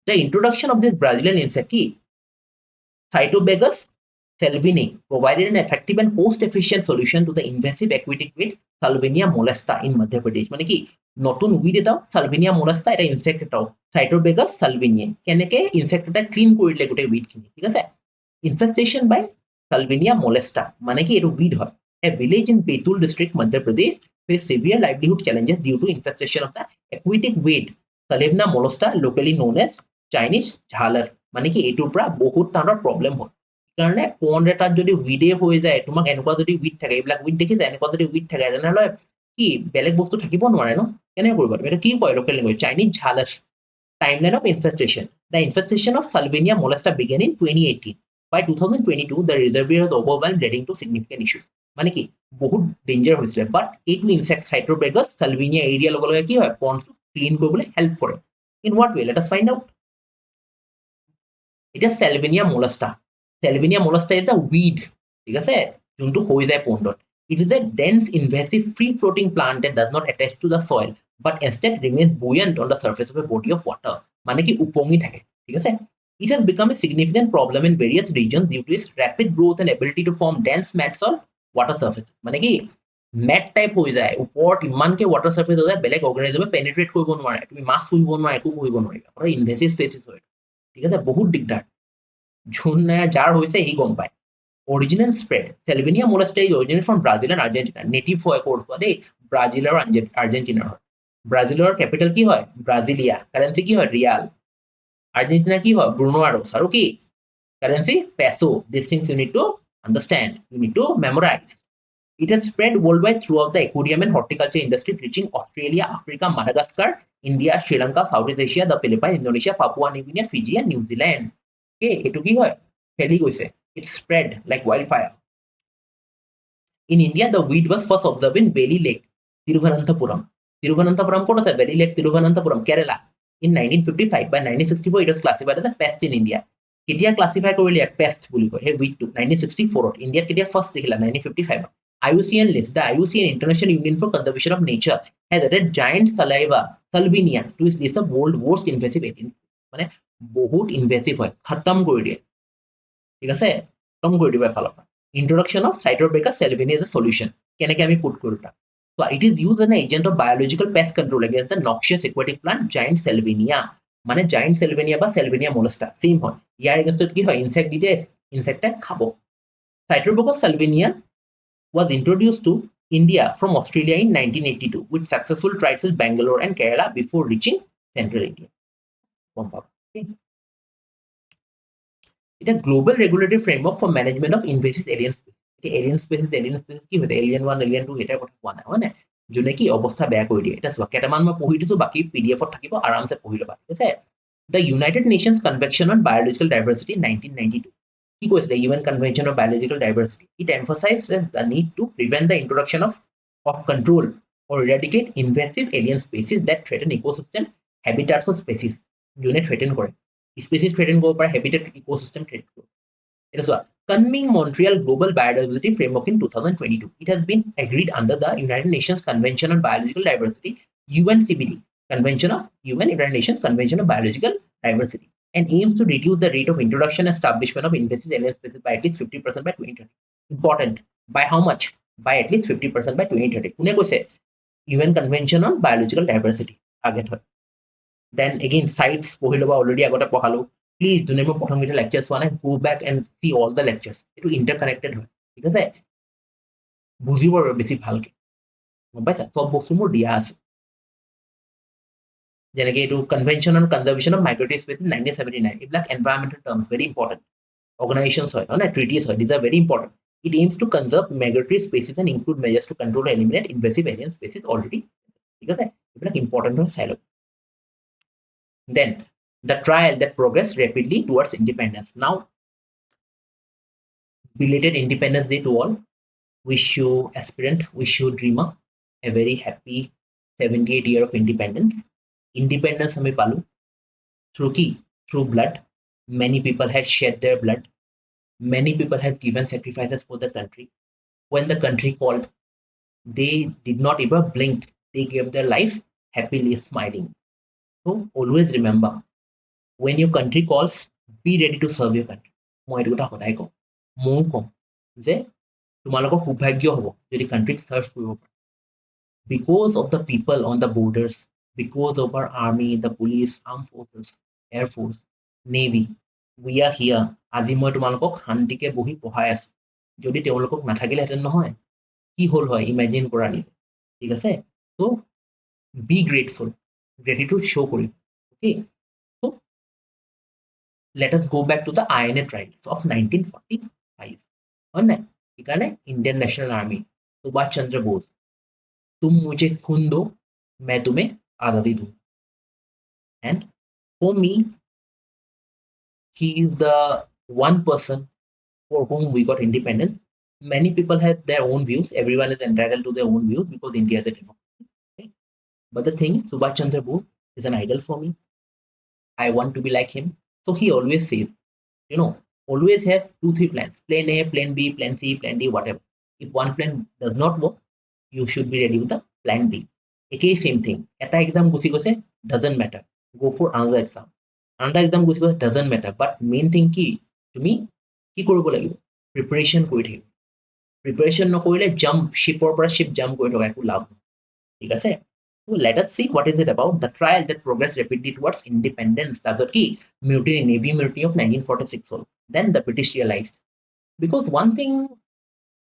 the introduction of this Brazilian insect কি Cytobagus salvini provided an effective and cost-efficient solution to the invasive aquatic weed Salvinia molesta in Madhya Pradesh. মানে কি নতুন উইড এটাও Salvinia molesta এটা ইনসেক্ট এটাও Cytobagus salvini কেনেকে insect এটা clean কৰিলে গোটেই উইড খিনি ঠিক আছে ইনফেস্টেশন বাই Salvinia molesta মানে কি এটো উইড হয় a village in Betul district Madhya Pradesh faced severe livelihood challenges due to infestation of the aquatic weed Salvinia molesta locally known as Chinese jhalar মানে কি এটোৰ পৰা বহুত তাৰৰ প্ৰবলেম হয় কাৰণে পন্ড এটাত যদি উইডে হৈ যায় তোমাক এনেকুৱা যদি উইড থাকে এইবিলাক উইড দেখি যায় এনেকুৱা যদি উইড থাকে তেনেহলে কি বেলেগ বস্তু থাকিব নোৱাৰে ন কেনে কৰিব তুমি এটা কি কয় লোকেল লেংগুৱেজ চাইনিজ ঝালাস timeline of infestation the infestation of Salvinia molesta began in 2018 by 2022 the reservoir was overwhelmed leading to significant issues মানে কি বহুত ডেঞ্জাৰ হৈছিলে বাট এইটো ইনসেক্ট Cytobagus salvinia এৰিয়া লগে লগে কি হয় পন্ডটো ক্লিন কৰিবলৈ হেল্প কৰে in what way let us find out এটা Salvinia molesta is the weed ঠিক আছে যোনটো হৈ যায় পণ্ডত it is a dense invasive free floating plant that does not attach to the soil but instead remains buoyant on the surface of a body of water মানে কি উপঙি থাকে ঠিক আছে it has become a significant problem in various regions due to its rapid growth and ability to form dense mats on water surface মানে কি matte type হৈ যায় ওপৰত ইমানকে water surface হৈ যায় বেলেগ অৰ্গানিজমে পেনিট্ৰেট কৰিব নোৱাৰে তুমি মাছ পুহিব নোৱাৰা একো পুহিব নোৱাৰিবা আৰু ইনভেসিভ স্পেচিছ হয় ঠিক আছে বহুত দিগদাৰ যোনে যাৰ হৈছে হি গম পায় original spread Salvinia molesta is originated from Brazil and Argentina native হয় কোৰছোৱা দেই ব্ৰাজিল আৰু আৰ্জেন্টিনাৰ হয় ব্ৰাজিলৰ ক্যাপিটাল কি হয় ব্ৰাজিলিয়া কাৰেন্সি কি হয় ৰিয়াল আৰ্জেন্টিনা কি হয় ব্ৰুনো আৰোছ আৰু কি currency peso these things you need to understand you need to memorize it has spread worldwide throughout the aquarium and horticulture industry reaching Australia Africa Madagascar India Sri Lanka Southeast Asia the Philippines Indonesia Papua New Guinea Fiji and New Zealand okay এটো কি হয় ফেলি গৈছে it spread like wildfire. In India, the weed was first observed in Valley Lake, Thiruvananthapuram. Thiruvananthapuram ক'ত আছে? Valley Lake, Thiruvananthapuram, Kerala. In 1955, by 1964, it was classified as a pest in India. কেতিয়া classify কৰিলে paste বুলি কয় সেই উইকটো 1964 ইণ্ডিয়াত কেতিয়া first দেখিলা 1955 IUCN list the IUCN International Union for Conservation of Nature has added giant salvinia to its list of world worst invasive aliens মানে বহুত ইনভেসিভ হয় খতম কৰি দিয়ে ঠিক আছে খতম কৰি দিব এফালৰ পৰা introduction of Cytobricca salvinia as a solution কেনেকৈ আমি পুট কৰো তাক so it is used as an agent of biological pest control against the noxious aquatic plant giant salvinia মানে giant salvinia বা salvinia molesta সেম হয় ইয়াৰ এগেইনষ্টত কি হয় insect দিতে ইনসেক্টে খাব Cytobricca salvinia was introduced to India from Australia in 1982 with successful trials in Bangalore and Kerala before reaching central India okay. It is a global regulatory framework for management of invasive alien species. Alien species কি হয় alien 1 alien 2 এটা কথা কোৱা নাই হয় না যোনে কি অৱস্থা বেয়া কৰি দিয়ে এটা চোৱা কেটামান মই পঢ়ি দিছো বাকি পিডিএফত থাকিব আৰামছে পঢ়ি লবা ঠিক আছে The United Nations Convention on Biological Diversity 1992 কি কৈছে UN Convention on Biological Diversity it emphasizes the need to prevent the introduction of control or eradicate invasive alien species that threaten ecosystem habitats of species যোনে threaten কৰে species threaten কৰিব পাৰে habitat ecosystem threaten কৰিব it is a Kunming Montreal Global Biodiversity Framework in 2022 it has been agreed under the United Nations Convention on Biological Diversity UNCBD Convention of United Nations Convention of Biological Diversity and aims to reduce the rate of introduction and establishment of invasive alien species by at least 50% by 2030 important by how much by at least 50% by 2030 কোনে কৈছে UN Convention on Biological Diversity target হয় then again sites পঢ়ি লবা already আগতে পঢ়ালো please যোনে মোৰ প্ৰথম কেইটা lectures চোৱা নাই go back and see all the lectures এটো interconnected হয় ঠিক আছে বুজিব বেছি ভালকে গম পাইছা সব বস্তু মোৰ দিয়া আছে যেনেকৈ এইটো Convention on Conservation of Migratory Species 1979 এইবিলাক environmental terms very important organizations হয় না treaties হয় these are very important it aims to conserve migratory species and include measures to control and eliminate invasive alien species already ঠিক আছে এইবিলাক important হয় চাই লওক then the trial that progressed rapidly towards independence now belated Independence Day to all wish you aspirant wish you dreamer a very happy 78th year of independence hame palu through key through blood many people had shed their blood many people had given sacrifices for the country when the country called they did not even blink they gave their life happily smiling so always remember when your country calls be ready to serve your country মই এইটো কথা সদায় কওঁ ময়ো কম যে তোমালোকৰ সৌভাগ্য হ'ব যদি কাণ্ট্ৰিক চাৰ্ভ কৰিব পাৰে because of the people on the borders because of our army the police armed forces air force navy we are here আজি মই তোমালোকক শান্তিকে বহি পঢ়াই আছো যদি তেওঁলোকক নাথাকিলেহেঁতেন নহয় কি হল হয় ইমাজিন কৰা নি ঠিক আছে so be grateful gratitude show কৰিম okay so let us go back to the INA trials of 1945 হয় নাই সেইকাৰণে Indian National Army Subhash Chandra Bose तुम मुझे खून दो मैं तुम्हें आजादी दूं and for me he is the one person for whom we got independence many people have their own views everyone is entitled to their own views because India is a democracy okay? but the thing is Subhash Chandra Bose is an idol for me I want to be like him so he always says you know always have 2-3 plans plan A plan B plan C plan D whatever if one plan does not work you should be ready with the plan B একেই same thing এটা exam গুছি গৈছে doesn't matter go for another exam গুছি গৈছে doesn't matter but main thing কি তুমি কি কৰিব লাগিব প্ৰিপাৰেচন কৰি থাকিব প্ৰিপাৰেচন নকৰিলে জাম্প শিপৰ পৰা শিপ জাম্প কৰি থকা একো লাভ ঠিক আছে so let us see what is it about the trial that progressed rapidly towards independence তাৰপিছত কি mutiny navy mutiny of 1946 হ'ল then the British realized because one thing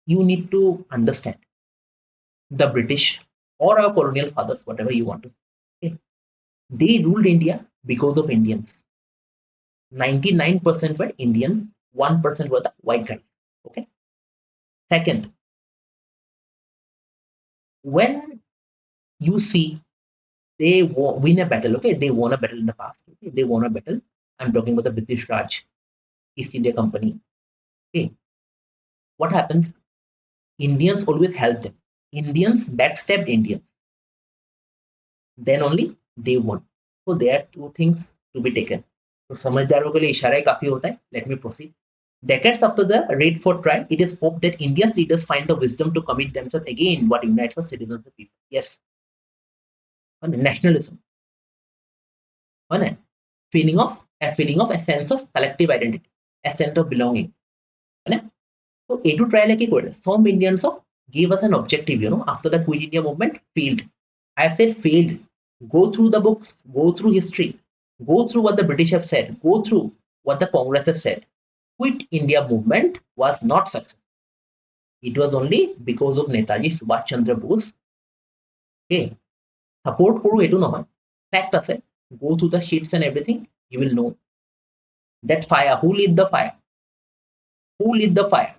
you need to understand the British or our colonial fathers whatever you want to say okay? They ruled India because of Indians 99% were Indians 1% were the white guys okay second when you see they win a battle okay they won a battle in the past okay? They won a battle I'm talking about the British Raj East India Company okay what happens Indians always help them Indians backstabbed Indians then only they won so there are two things to be taken तो समझदारों के लिए इशारा ही काफी होता है. Let me proceed. Decades after the raid for trial, it is hoped that India's leaders find the wisdom to commit themselves again what unites the citizens of the people. Yes, on nationalism, on a feeling of a sense of collective identity, a sense of belonging. So A2 trial like some Indians gave us an objective, after the Quit India movement failed. I have said failed. Go through the books, go through history, go through what the British have said, go through what the Congress have said. Quit India movement was not successful. It was only because of Netaji Subhash Chandra Bose. Okay. Support koro etu nohoy. Fact ase. Go through the sheets and everything, you will know. That fire, who lit the fire? Who lit the fire?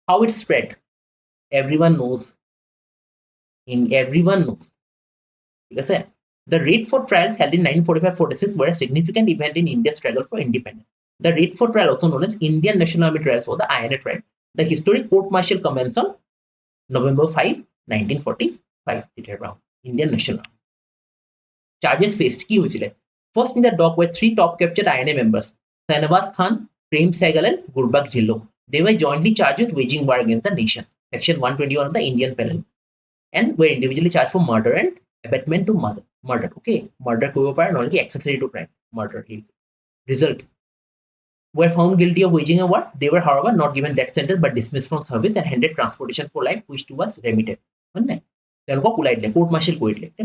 How it spread? Everyone knows. Everyone knows. Because the raid for trials held in 1945-46 were a significant event in India's struggle for independence. The raid for trial, also known as Indian National Army trials or the INA trial, the historic court-martial commenced on November 5, 1945. Indian National Army. Charges faced কি হৈছিলে? First in the dock were three top captured INA members, Sanawaz Khan, Prem Sehgal and Gurbakh Jillo. They were jointly charged with waging war against the nation, Section 121 of the Indian Penal, and were individually charged for murder and abetment to murder. Okay, murder কৰিব পাৰে নহলে accessory to crime, murder. Result, were found guilty of waging a war. They were, however, not given death sentence but dismissed from service and handed transportation for life, which was remitted. Court martial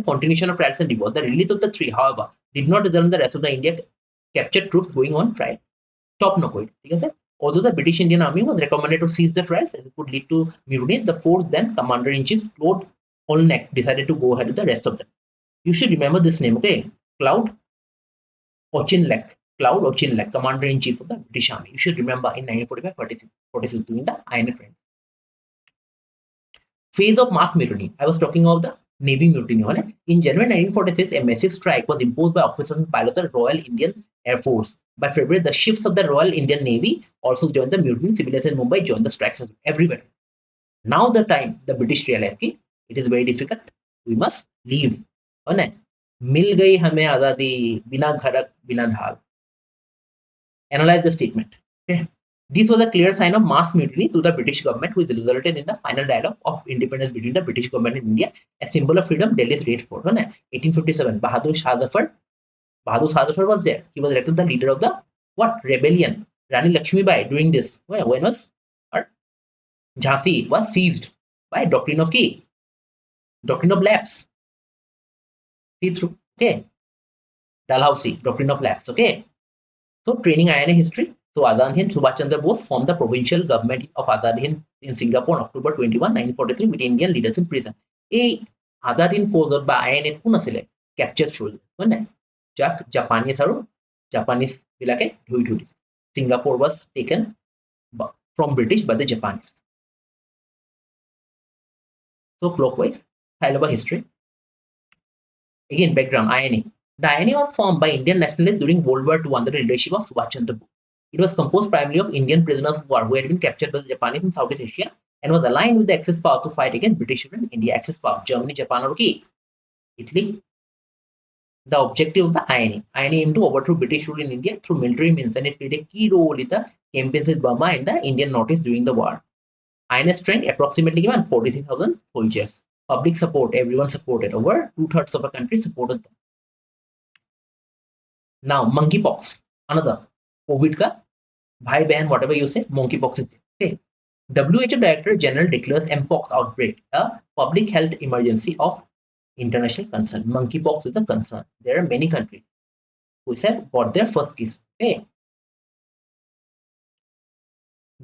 continuation of trials and divorce. The release of the three, however, did not result in the rest of the India captured troops going on trial. Stop no quit. Although the British Indian Army was recommended to cease the trials as it could lead to mutiny, the force then Commander-in-Chief Claude Pzlyk decided to go ahead with the rest of them. You should remember this name, okay? Claude Pzlyk, Commander-in-Chief of the British Army. You should remember in 1945-46 during the INA trial. Phase of mass mutiny. I was talking about the Navy mutiny. In January 1946, a massive strike was imposed by officers and pilots of the Royal Indian Air Force. By February, the ships of the Royal Indian Navy also joined the mutiny. Civilians in Mumbai joined the strikes everywhere. Now the time the British realized it is very difficult. We must leave. मिल गई हमें आजादी बिना घरक बिना ढाल. Analyze the statement. Okay. This was a clear sign of mass mutiny to the British government, which resulted in the final dialogue of independence between the British government and India, a symbol of freedom. Delhi's raid fort. 1857, Bahadur Shah Zafar was there. He was elected the leader of the rebellion. Rani Lakshmi Bai during this. When was Jhansi was seized by doctrine of lapse. See through. Okay. Dalhousie, doctrine of lapse. Okay. So training INA history. So Azad Hind Subhash Chandra Bose formed the provincial government of Azad Hind in Singapore on October 21, 1943 with Indian leaders in prison. Azad Hind force by INA কোন আছিল? Captured soldiers. যাক Japanese বিলাকে ধুই দিছে. Singapore was taken from British by the Japanese. So clockwise, Thailaba history. Again, background INA. The INA was formed by Indian nationalists during World War II under the leadership of Subhash Chandra Bose. It was composed primarily of Indian prisoners of war who had been captured by the Japanese in Southeast Asia and was aligned with the Axis power to fight against British rule in India. Axis power, Germany, Japan, or Italy. The objective of the INA aimed to overthrow British rule in India through military means, and it played a key role in the campaigns with Burma and the Indian Northeast during the war. INA strength approximately 43,000 soldiers. Public support, everyone supported. Over 2/3 of a country supported them. Now, monkeypox, another COVID ka bhai behan, whatever you say, monkeypox is okay. WHO Director General declares mpox outbreak a public health emergency of international concern. Monkeypox is a concern. There are many countries who got their first case. Okay.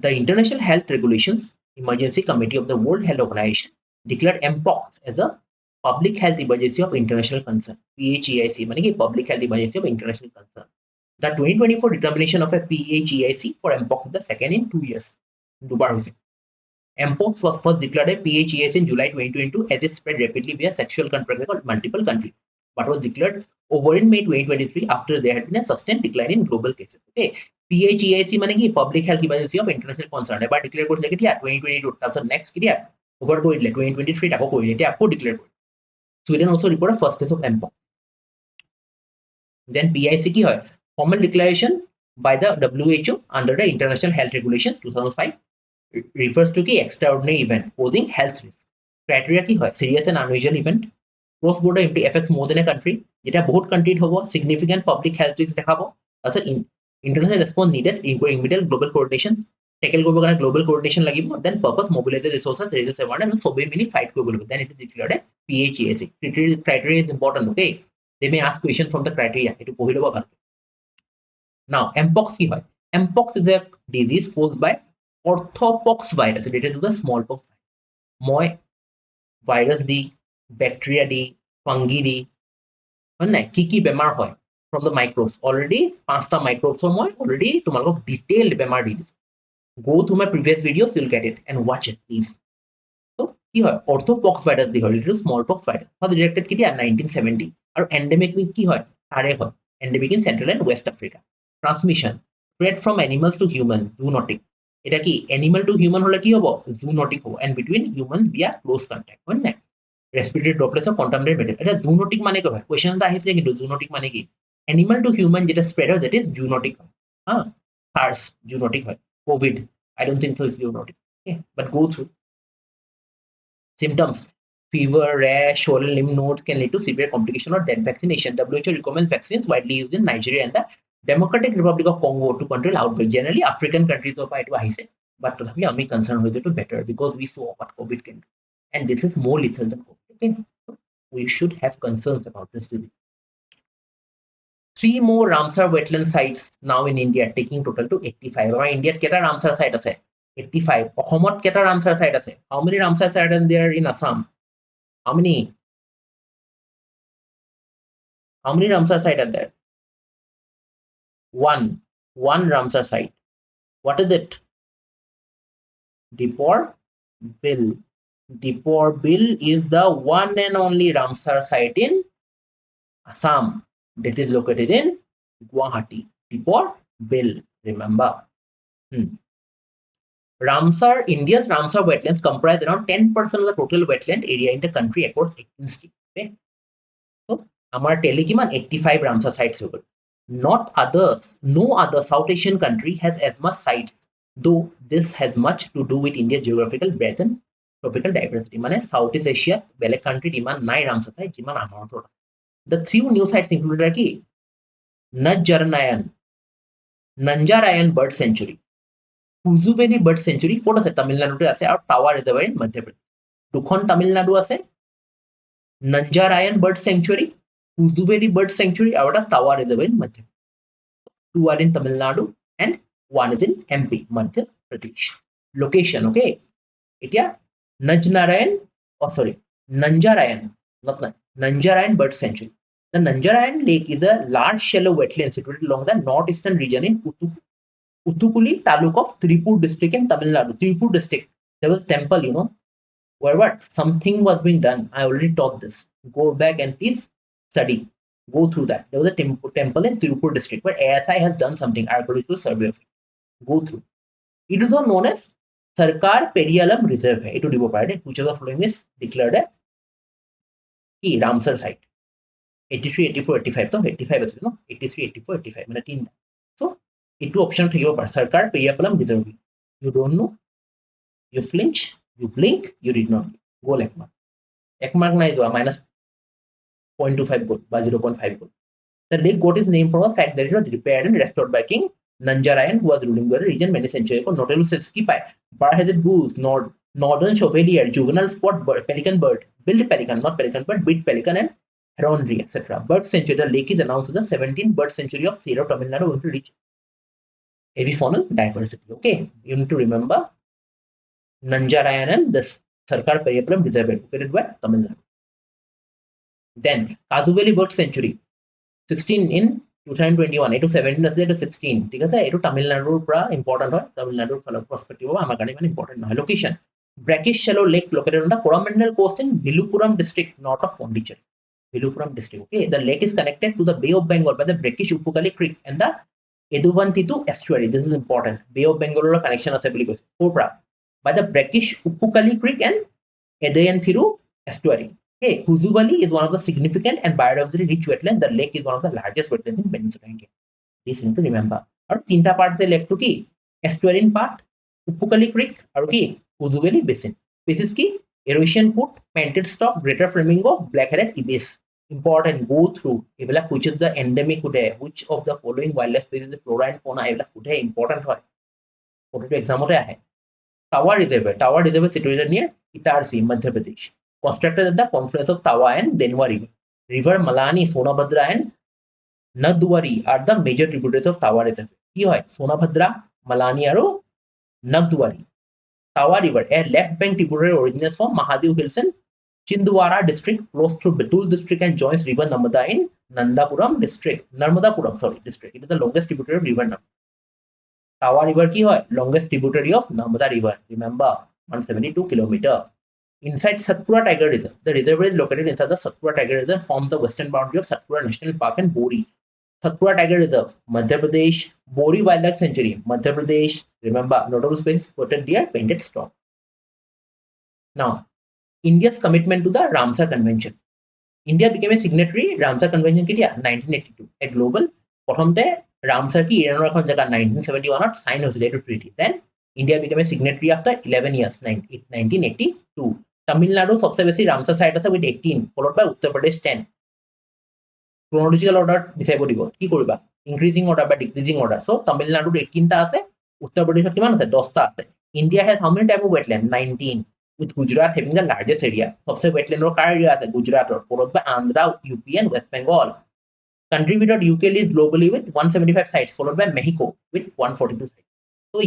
The International Health Regulations Emergency Committee of the World Health Organization declared mpox as a public health emergency of international concern. PHEIC, public health emergency of international concern. The 2024 determination of a PHEIC for mpox is the second in 2 years. Mpox was first declared a PHEIC in July 2022 as it spread rapidly via sexual contact across multiple countries, but was declared over in May 2023 after there had been a sustained decline in global cases. Okay, PHEIC public health emergency of international concern. Ebar declare কৰিলে কেতিয়া 2022 তাৰপিছত next কেতিয়া over কৰিলে 2023 আকৌ কৰিলে এতিয়া আকৌ declare কৰিলে. Sweden also reported first case of mpox. Then PIC কি হয়? Formal declaration by the WHO under the International Health Regulations 2005 refers to key extraordinary event posing health risk. Criteria ki hoy serious and unusual event, cross border affects more than a country, jeta bahut country hobo, significant public health risk dekhabo, also international response needed, including immediate global coordination, tackle korbo karone global coordination lagibo, then purpose mobilize the resources, reduce awareness, and sobe mili fight korbo lagibo, then it is declared a PHAC. Criteria is important, okay? They may ask question from the criteria. Etu pohi lobo bhalke. Now, mpox ki hoy? Mpox is a disease caused by orthopox virus related to the smallpox. Moi virus di, bacteria di, fungi di, ki bemar hoy from the microbes. Already, 5ta microbes or moi already tumalok detailed bemar di dis. Go through my previous videos, you'll get it and watch it, please. So, ki hoy? Orthopox virus di hoy, related to smallpox virus. Was detected ki 1970. Aru endemic ki hoy? Are hoy. Endemic in Central and West Africa. Transmission spread from animals to humans, zoonotic. Eta ki animal to human hole ki hobo? Zoonotic hobo, and between humans via close contact. Hoy na? Respiratory droplets of contaminated material. Eta zoonotic mane ko hoy? Question ta ahise kintu zoonotic mane ki? Animal to human jeta spreader, that is zoonotic. SARS zoonotic hoy. COVID, I don't think so it's zoonotic. Okay, but go through. Symptoms: fever, rash, swollen lymph nodes can lead to severe complication or death. Vaccination: WHO recommends vaccines widely used in Nigeria and the Democratic Republic of Congo to control outbreak. Generally, African countries of it ahise, but we are concerned with it to better because we saw what COVID can do, and this is more lethal than COVID. Okay, so we should have concerns about this disease. 3 more Ramsar wetland sites now in India, taking total to 85. Our India keta Ramsar site ase? 85. Ohomot keta Ramsar site ase? How many Ramsar sites are there in Assam? How many? How many Ramsar sites are there? One Ramsar site. What is it? Deepor Bill. Deepor Bill is the one and only Ramsar site in Assam that is located in Guwahati. Deepor Bill, remember. Ramsar, India's Ramsar wetlands comprise around 10% of the total wetland area in the country across 18 states. Okay? So, amar tele kiman 85 Ramsar sites hobo. No other South Asian country has as much sites, though this has much to do with India's geographical breadth and tropical diversity. Mane Southeast Asia, belek country iman nai Ramsar site jiman amar otor. The 3 new sites included are ki Nanjarayan Bird Sanctuary, Kuzuveli Bird Sanctuary, ক'ত আছে? Tamil Nadu আছে আৰু Tawa Reservoir in Madhya Pradesh. দুখন Tamil Nadu আছে, Nanjarayan Bird Sanctuary, Kuzuveli Bird Sanctuary আৰু এটা Tawa Reservoir in Madhya Pradesh. 2 are in Tamil Nadu and 1 is in MP, Madhya Pradesh. Location, okay? Etia Nanjarayan Bird Sanctuary. The Nanjarayan Lake is a large shallow wetland situated along the northeastern region in Uthukuli Taluk of Tirupur district in Tamil Nadu. Tirupur district, there was temple, where what? Something was being done. I already taught this. Go back and please study. Go through that. There was a temple in Tirupur district where ASI has done something, archaeological survey of it. Go through. It is also known as Sarkar Periyalam Reserve. It would be which of the following is declared a Ramsar site. 83, 84, 85. So 85 is 83, 84, 85. So, it two option to your Sarkar Periyalam Reserve. You don't know, you flinch, you blink, you did not go like mark. Ekmark na is minus 0.25 goal by 0.5 goal. The lake got its name from the fact that it was repaired and restored by King Nanjarayan, who was ruling the region many centuries ago. Notable Setsky Pai, bar-headed goose, northern chevalier, juvenile spot bird, pelican bird, billed pelican, not pelican bird, billed pelican, and heronry, etc. Bird sanctuary. The lake is announced as the 17th bird sanctuary of State of Tamil Nadu, going to reach avifaunal diversity. Okay, you need to remember Nanjarayan and this Sarkar Periyapalam Reserve located where Tamil Nadu. Then Kaduveli Bird Sanctuary, 16 in 2021. It was 17 as to 16. ठीक है? It Tamil Nadu pra important है. Tamil Nadu from perspective of हमारे लिए important है. Location: brackish shallow lake located on the Coromandel coast in Viluppuram district, north of Pondicherry. Viluppuram district. Okay, the lake is connected to the Bay of Bengal by the brackish Uppukali Creek and the Eduvantitu estuary. This is important. Bay of Bengal connection আছে বুলি কৈছে. Kopra by the brackish Uppukali Creek and Edayanthiru estuary. Okay, Kuzuvali is one of the significant and biodiversity rich wetland. The lake is one of the largest wetlands in Peninsular India. Please need to remember. আৰু তিনটা part আছে left to কি estuarine part, Upukali Creek আৰু কি Ujuveli Basin. Basis কি erosion put, painted stock, greater flamingo, black-headed ibis. Important, go through এইবিলাক which is the endemic today, which of the following wildlife species, flora and fauna এইবিলাক today important হয় ফটোটো এক্সামতে আহে Tawa Reservoir situated near Itarsi, Madhya Pradesh. Constructed at the confluence of Tawa and Denwa River. River Malani, Sonabhadra and Nagdwari are the major tributaries of Tawa Reservoir. কি হয় Sonabhadra, Malani আৰু Nagdwari. Tawa River, a left bank tributary originates from Mahadev Hills in Chindwara district, flows through Betul district and joins river Narmada in Narmadapuram district. It is the longest tributary of river Narmada. Tawa River ki hoy longest tributary of Narmada River. Remember 172 km. Inside Satpura Tiger Reserve, the reservoir is located inside the Satpura Tiger Reserve, forms the western boundary of Satpura National Park and Bori. Satpura Tiger Reserve, Madhya Pradesh. Bori Wildlife Sanctuary, Madhya Pradesh. Remember, notable species spotted deer, painted stork. Now, India's commitment to the Ramsar Convention. India became a signatory Ramsar Convention কেতিয়া 1982. A global প্ৰথমতে Ramsar কি ইৰাণৰ এখন জাগা 1971 sign হৈছিল এইটো treaty. Then India became a signatory after 11 years 1982. Tamil Nadu सबसे বেছি Ramsar site আছে with 18 followed by Uttar Pradesh 10. Chronological order বিচাৰিব দিব কি কৰিবা increasing order বা decreasing order. So Tamil Nadu 18 টা আছে Uttar Pradesh কিমান আছে 10 টা আছে. India has how many type of wetland 19 with Gujarat having the largest area. सबसे wetland ৰ কাৰ area আছে Gujarat followed by Andhra, UP and West Bengal. Country without UK is globally with 175 sites followed by Mexico with 142 sites. So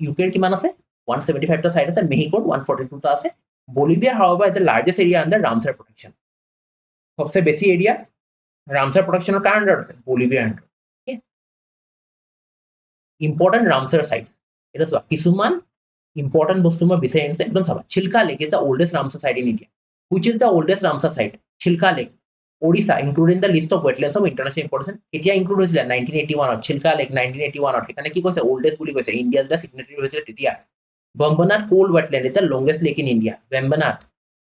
UK কিমান আছে 175 টা site আছে Mexico 142 টা আছে. Bolivia however is the largest area under Ramsar protection. सबसे বেছি area Ramsar protection ৰ কাৰ under Bolivia under. Okay. Important Ramsar sites. এটা চোৱা কিছুমান important বস্তু মই বিচাৰি আনিছে একদম চাবা Chilka Lake is the oldest Ramsar site in India. Which is the oldest Ramsar site? Chilka Lake, Odisha, included in the list of wetlands of international importance. এতিয়া include হৈছিল 1981 Chilka Lake 1981 এখানে কি কৈছে oldest বুলি কৈছে India's the signatory হৈছিল তেতিয়া. Vembanad coal wetland is the longest lake in India. Vembanad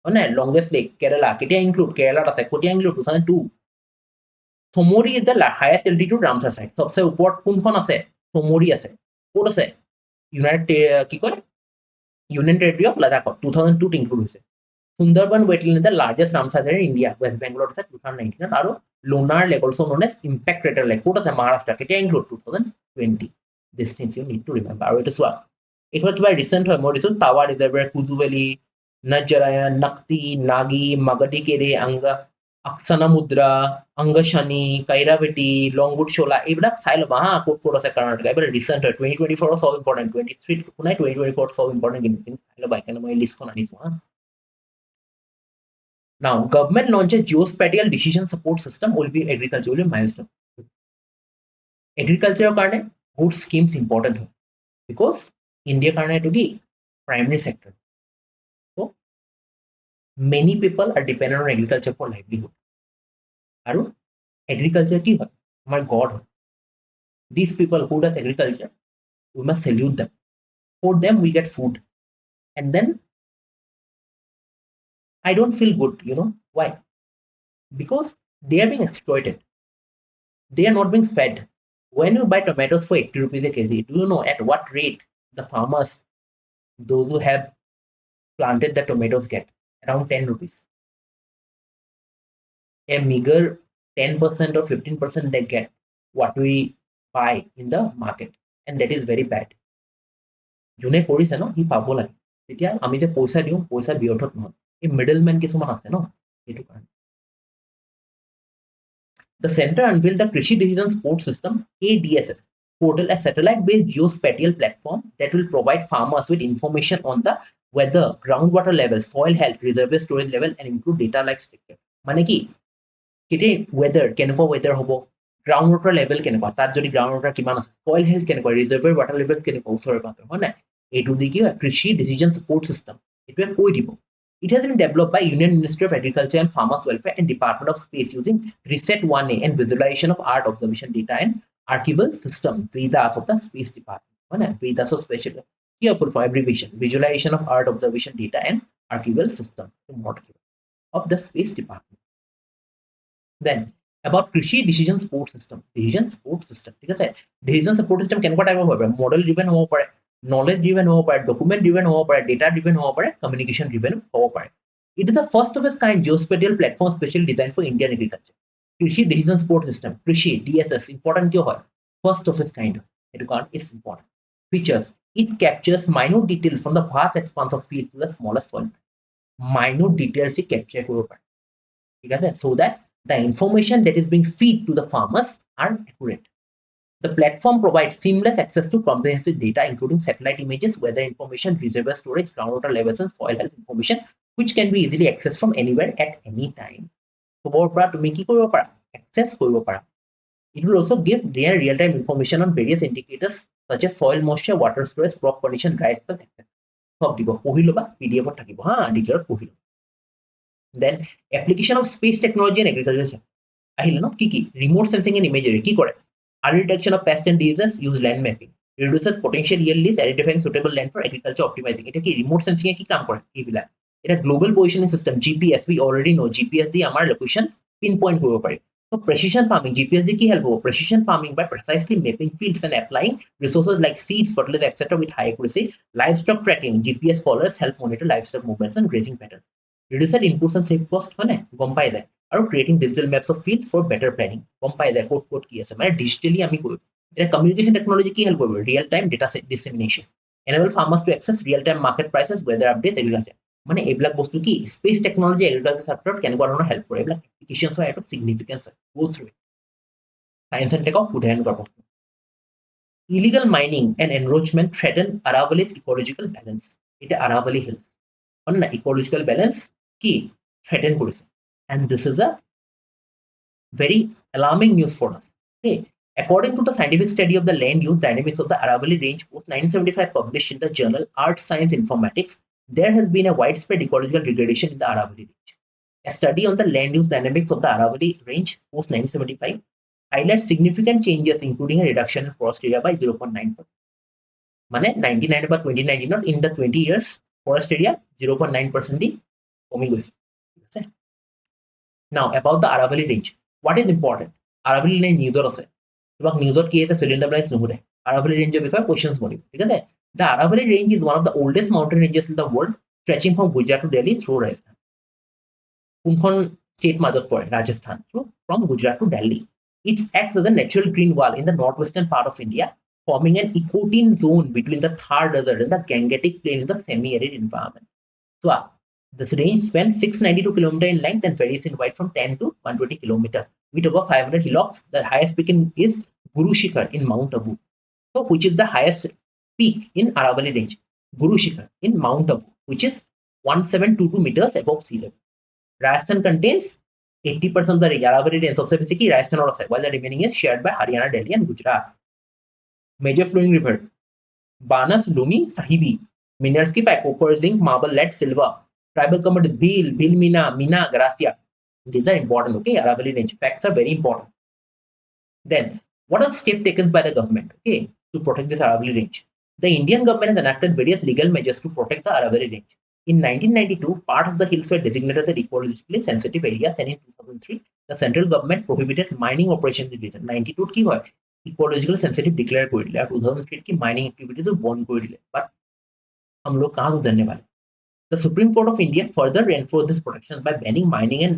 মানে longest lake Kerala কেতিয়া include Kerala আছে কেতিয়া include 2002. Somori is the highest altitude Ramsar site. सबसे ওপৰত কোনখন আছে Somori আছে ক'ত আছে কি কয় Union Territory of Ladakh 2002 include হৈছে. Sundarban wetland is the largest Ramsar site in India. West Bengal আছে 2019 আৰু Lonar Lake also known as Impact Crater Lake ক'ত আছে Maharashtra কেতিয়া include 2020. These things you need to remember. আৰু এইটো চোৱা এইখন কিবা recent হয় মই দিছো Tawa Reservoir, Kujuveli, Najjaraya, Nakti, Nagi, Magadi Kere, Anga, Aksanamudra, Angashani, Kairavati, Longwood Shola এইবিলাক চাই ল'বা হা ক'ত আছে কৰ্ণাটকা এইবিলাক recent হয় 2024 so important 23 কোনাই 2024 so important কিন্তু চাই ল'বা এখানে মই লিষ্টখন আনিছো হা Now government launches geospatial decision support system will be agriculture will be milestone. Agriculture কাৰণে good schemes important হয় because India কাৰণে এটো কি primary sector. So many people are dependent on agriculture for livelihood. আৰু agriculture কি হয় আমাৰ god হয়. These people who does agriculture we must salute them. For them we get food and then I don't feel good, you know why? Because they are being exploited. They are not being fed. When you buy tomatoes for 80 rupees a kg, do you know at what rate the farmers, those who have planted the tomatoes get? Around 10 rupees. A meager 10% or 15% they get what we buy in the market. And that is very bad. যোনে কৰিছে ন সি পাব লাগে তেতিয়া আমি যে পইচা দিওঁ পইচা বিয়ৰ্থত নহয় এই মিডলম্যান কিছুমান আছে ন এইটো কাৰণে The center unveiled the Krishi Decision Support System ADSS portal, a satellite-based geospatial platform that will provide farmers with information on the weather, groundwater level, soil health, reservoir storage level, and include data like structure. মানে কি কেতিয়া weather কেনেকুৱা weather হ'ব groundwater level কেনেকুৱা তাত যদি groundwater কিমান আছে soil health কেনেকুৱা reservoir water level কেনেকুৱা ওচৰে পাঁজৰে হয় না এইটো দি কি কৃষি decision support system এইটোৱে কৈ দিব. It has been developed by Union Ministry of Agriculture and Farmers Welfare and Department of Space using Reset 1A and visualization of Earth observation data and archival system VEDAS of the Space Department. VEDAS of special careful for abbreviation visualization of Earth observation data and archival system of the Space Department. Then about কৃষি decision support system ঠিক আছে ডিসিজন support system কেনেকুৱা টাইপৰ হ'ব পাৰে model driven হ'ব পাৰে knowledge driven হ'ব পাৰে ডকুমেণ্ট ড্ৰিভেন হ'ব পাৰে ডেটা ড্ৰিভেন হ'ব পাৰে কমিউনিকেশ্যন ড্ৰিভেন হ'ব পাৰে it is the first of its kind geospatial platform specially design for Indian agriculture Krishi decision support system Krishi DSS important কিয় হয় ফার্স্ট অফ ইটস কাইন্ড এটো কারণ it's important features it captures minute details from the vast expanse of field to the smallest soil minute details it capture কৰিব পাৰে ঠিক আছে so that the information that is being fed to the farmers are accurate the platform provides seamless access to comprehensive data including satellite images weather information reservoir storage groundwater levels and soil health information which can be easily accessed from anywhere at any time খবৰ পৰা তুমি কি কৰিব পাৰা access কৰিব পাৰা it will also give their real-time information on various indicators such as soil moisture water storage crop condition dry spells etc সব দিব পঢ়ি লবা pdf ত থাকিব হা ডিটেইলত পঢ়ি লবা then application of space technology and agriculture আহিলে ন কি remote sensing and imagery কি কৰে early detection of pest and diseases use land mapping reduces potential yield loss identifying suitable land for agriculture optimizing এটা কি remote sensing এ কি কাম কৰে এইবিলাক এটা global positioning system gps we already know gps দি আমাৰ location pinpoint কৰিব পাৰি so precision farming gps দি কি help হ'ব precision farming by precisely mapping fields and applying resources like seeds fertilizer etc with high accuracy livestock tracking gps followers help monitor livestock movements and grazing patterns reduce inputs and save cost হয় না গম পাই যায় আৰু creating digital maps of fields for better planning গম পাই যায় code কি আছে মানে digitally আমি কৰিব এটা communication technology কি help কৰিব real time data dissemination enable farmers to access real time market prices weather updates agriculture মানে এইবিলাক বস্তু কি স্পেস টেকনলজি এগ্ৰিকালচাৰ সেক্টৰত কেনেকুৱা ধৰণৰ হেল্প কৰে এইবিলাক এপ্লিকেশনছ হয় এটো সিগনিফিকেন্স হয় গো থ্ৰু সায়েন্স এণ্ড টেকক উদাহৰণ কৰা প্ৰশ্ন illegal mining and encroachment threaten Aravalli's ecological balance এটা Aravalli hills মানে না ecological balance কি threaten কৰিছে and this is a very alarming news for us okay according to the scientific study of the land use dynamics of the Aravalli range post 1975 published in the journal Art Science Informatics there has been a widespread ecological degradation in the Aravalli range a study on the land use dynamics of the Aravalli range post 1975 highlights significant changes including a reduction in forest area by 0.9%. মানে 99 বা 2019 in the 20 years forest area 0.9% দি কমি গৈছে ঠিক আছে now about the Aravalli range what is important Aravalli range নিউজত আছে তোমাক নিউজত কি আছে fill in the blanks নুহুৰে Aravalli range এর বিষয়ে questions বলিব ঠিক আছে the Aravalli range is one of the oldest mountain ranges in the world stretching from Gujarat to Delhi through Rajasthan কোনখন স্টেট মাজত পৰে Rajasthan through from Gujarat to Delhi it acts as a natural green wall in the northwestern part of India forming an ecotine zone between the Thar Desert and the Gangetic Plain in the semi-arid environment so this range spans 692 km in length and varies in height from 10 to 120 km with over 500 hillocks. The highest peak is Guru Shikhar in Mount Abu. So, which is the highest peak in Aravalli range? Guru Shikhar in Mount Abu, which is 1722 meters above sea level. Rajasthan contains 80% of the Aravalli range. सबसे बेसी की Rajasthan और while the remaining is shared by Haryana, Delhi, and Gujarat. Major flowing river: Banas, Luni, Sahibi. Minerals की पाए copper, zinc, marble, lead, silver. Tribal commodities: Bhil, Mina, Gracia. These are important, okay? Aravalli range facts are very important. Then, what are the steps taken by the government, okay, to protect this Aravalli range? The Indian government has enacted various legal measures to protect the Aravalli range. In 1992, part of the hills were designated as ecologically sensitive areas, and in 2003, the central government prohibited mining operations in the region. 92 কি হয় ecological sensitive declare কৰি দিলে আৰু 2003 কি mining activities বন্ধ কৰি দিলে but हम लोग कहाँ से जानने वाले The Supreme Court of India further reinforced this protection by banning mining in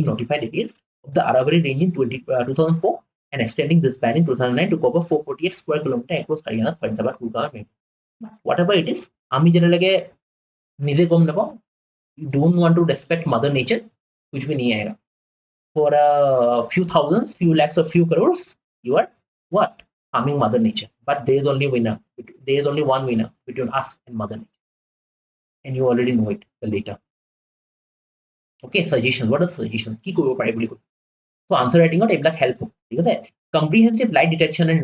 notified areas of the Aravalli range in 2004 and extending this ban in 2009 to cover 448 square kilometers across Haryana's Faridabad Gurgaon area. Whatever it is, আমি যেনেকে নিজে গম নাপাওঁ, you don't want to respect Mother Nature, कुछ भी नहीं आएगा. For a few thousands, few lakhs, or few crores, you are what? Harming Mother Nature. But there is only winner. There is only one winner between us and Mother Nature. And you already know it the later. Okay, suggestions. What are the suggestions? কি কৰিব পাৰি বুলি কৈছে so answer writing ত এইবিলাক help হ'ব ঠিক আছে comprehensive light detection and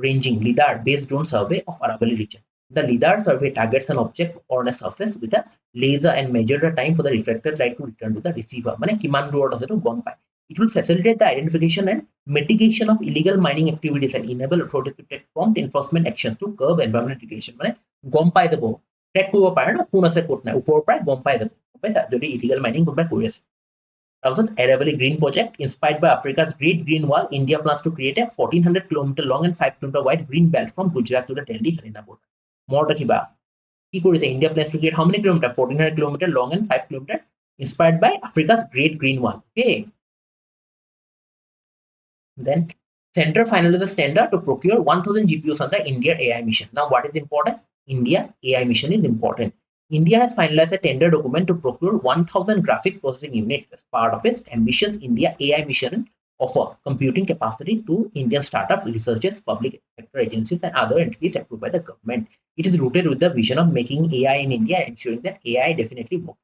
ranging lidar based drone survey of Aravalli region the lidar survey targets an object on a surface with a laser and measure the time for the reflected light to return to the receiver মানে কিমান দূৰত আছে তো গম পায় it will facilitate the identification and mitigation of illegal mining activities and enable authorities to take prompt enforcement actions to curb environmental degradation মানে গম পাই যাব ট্ৰেক কৰিব পাৰে না কোন আছে কোন নাই ওপৰৰ পৰা গম পাই যাব গম পাইছা যদি ইলিগেল মাইনিং কোনোবাই কৰি আছে তাৰপিছত Adabari Green Project, inspired by Africa's Great Green Wall, India plans to create a 1400-kilometer long and 5-kilometer wide green belt from Gujarat to the Delhi-Haryana border. More ৰাখিবা কি কৰিছে India plans to create how many kilometers? 1400 kilometer long and 5 kilometer, inspired by Africa's Great Green Wall. Okay. Then center finalized the standard to procure 1000 GPUs on the India AI mission. Now what is important? India AI mission is important. India has finalized a tender document to procure 1000 graphics processing units as part of its ambitious India AI mission, offer computing capacity to Indian startup researchers, public sector agencies, and other entities approved by the government. It is rooted with the vision of making AI in India and ensuring that AI definitely works.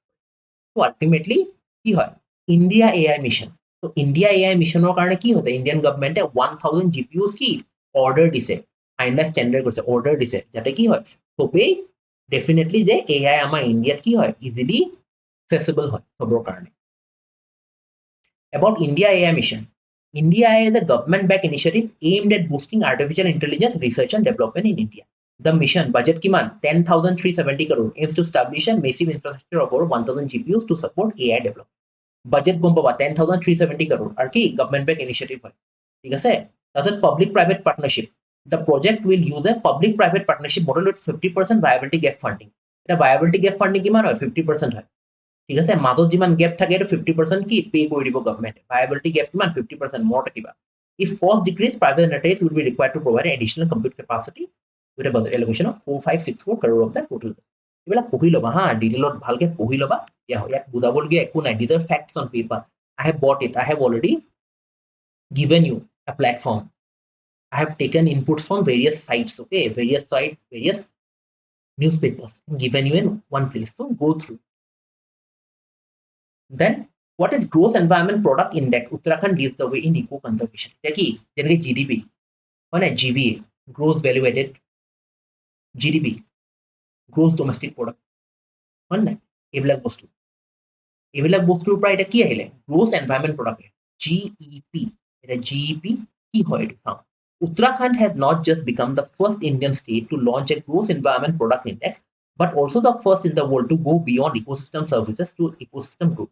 So ultimately, কি হয় India AI mission. So India AI missionৰ কাৰণে কি হৈছে Indian government 1000 GPUs কি order দিছে, finalize tender কৰিছে, order দিছে, যাতে কি হয় সবেই definitely যে AI আমাৰ ইণ্ডিয়াত কি হয় easily accessible হয় সবৰ কাৰণে. About India AI mission. India AI is a government-backed initiative aimed at boosting artificial intelligence research and development in India. The mission budget kiman 10,370 crore aims to establish a massive infrastructure of over 1000 GPUs to support AI development. Budget gom paba 10,370 crore আর কি government-backed initiative হয় ঠিক আছে তাছত public-private partnership. The project will use a public-private partnership model with 50% viability gap funding. এটা viability gap funding কিমান হয় 50% হয় ঠিক আছে মাজত যিমান গ্যাপ থাকে এটা 50% কি পে কৰি দিব গভর্নমেন্ট viability gap কিমান 50% more থাকিবা if cost decrease private entities will be required to provide additional compute capacity with a budget allocation of 4564 crore of the total এইবিলাক পঢ়ি লবা হা ডিটেইলত ভালকে পঢ়ি লবা ইয়াত বুজাবলগীয়া একো নাই these are facts on paper I have bought it I have already given you a platform I have taken inputs from various sites okay various newspapers given you in one place so go through. Then what is gross environment product index? Uttarakhand leads the way in eco conservation. Jaki jenenge GDP হয় না GVA gross value added GDP gross domestic product হয় না এইবিলাক বস্তুৰ পৰা এটা কি আহিলে gross environment product GEP এটা GEP কি হয় এটা চাও Uttarakhand has not just become the first Indian state to launch a gross environment product index but also the first in the world to go beyond ecosystem services to ecosystem group.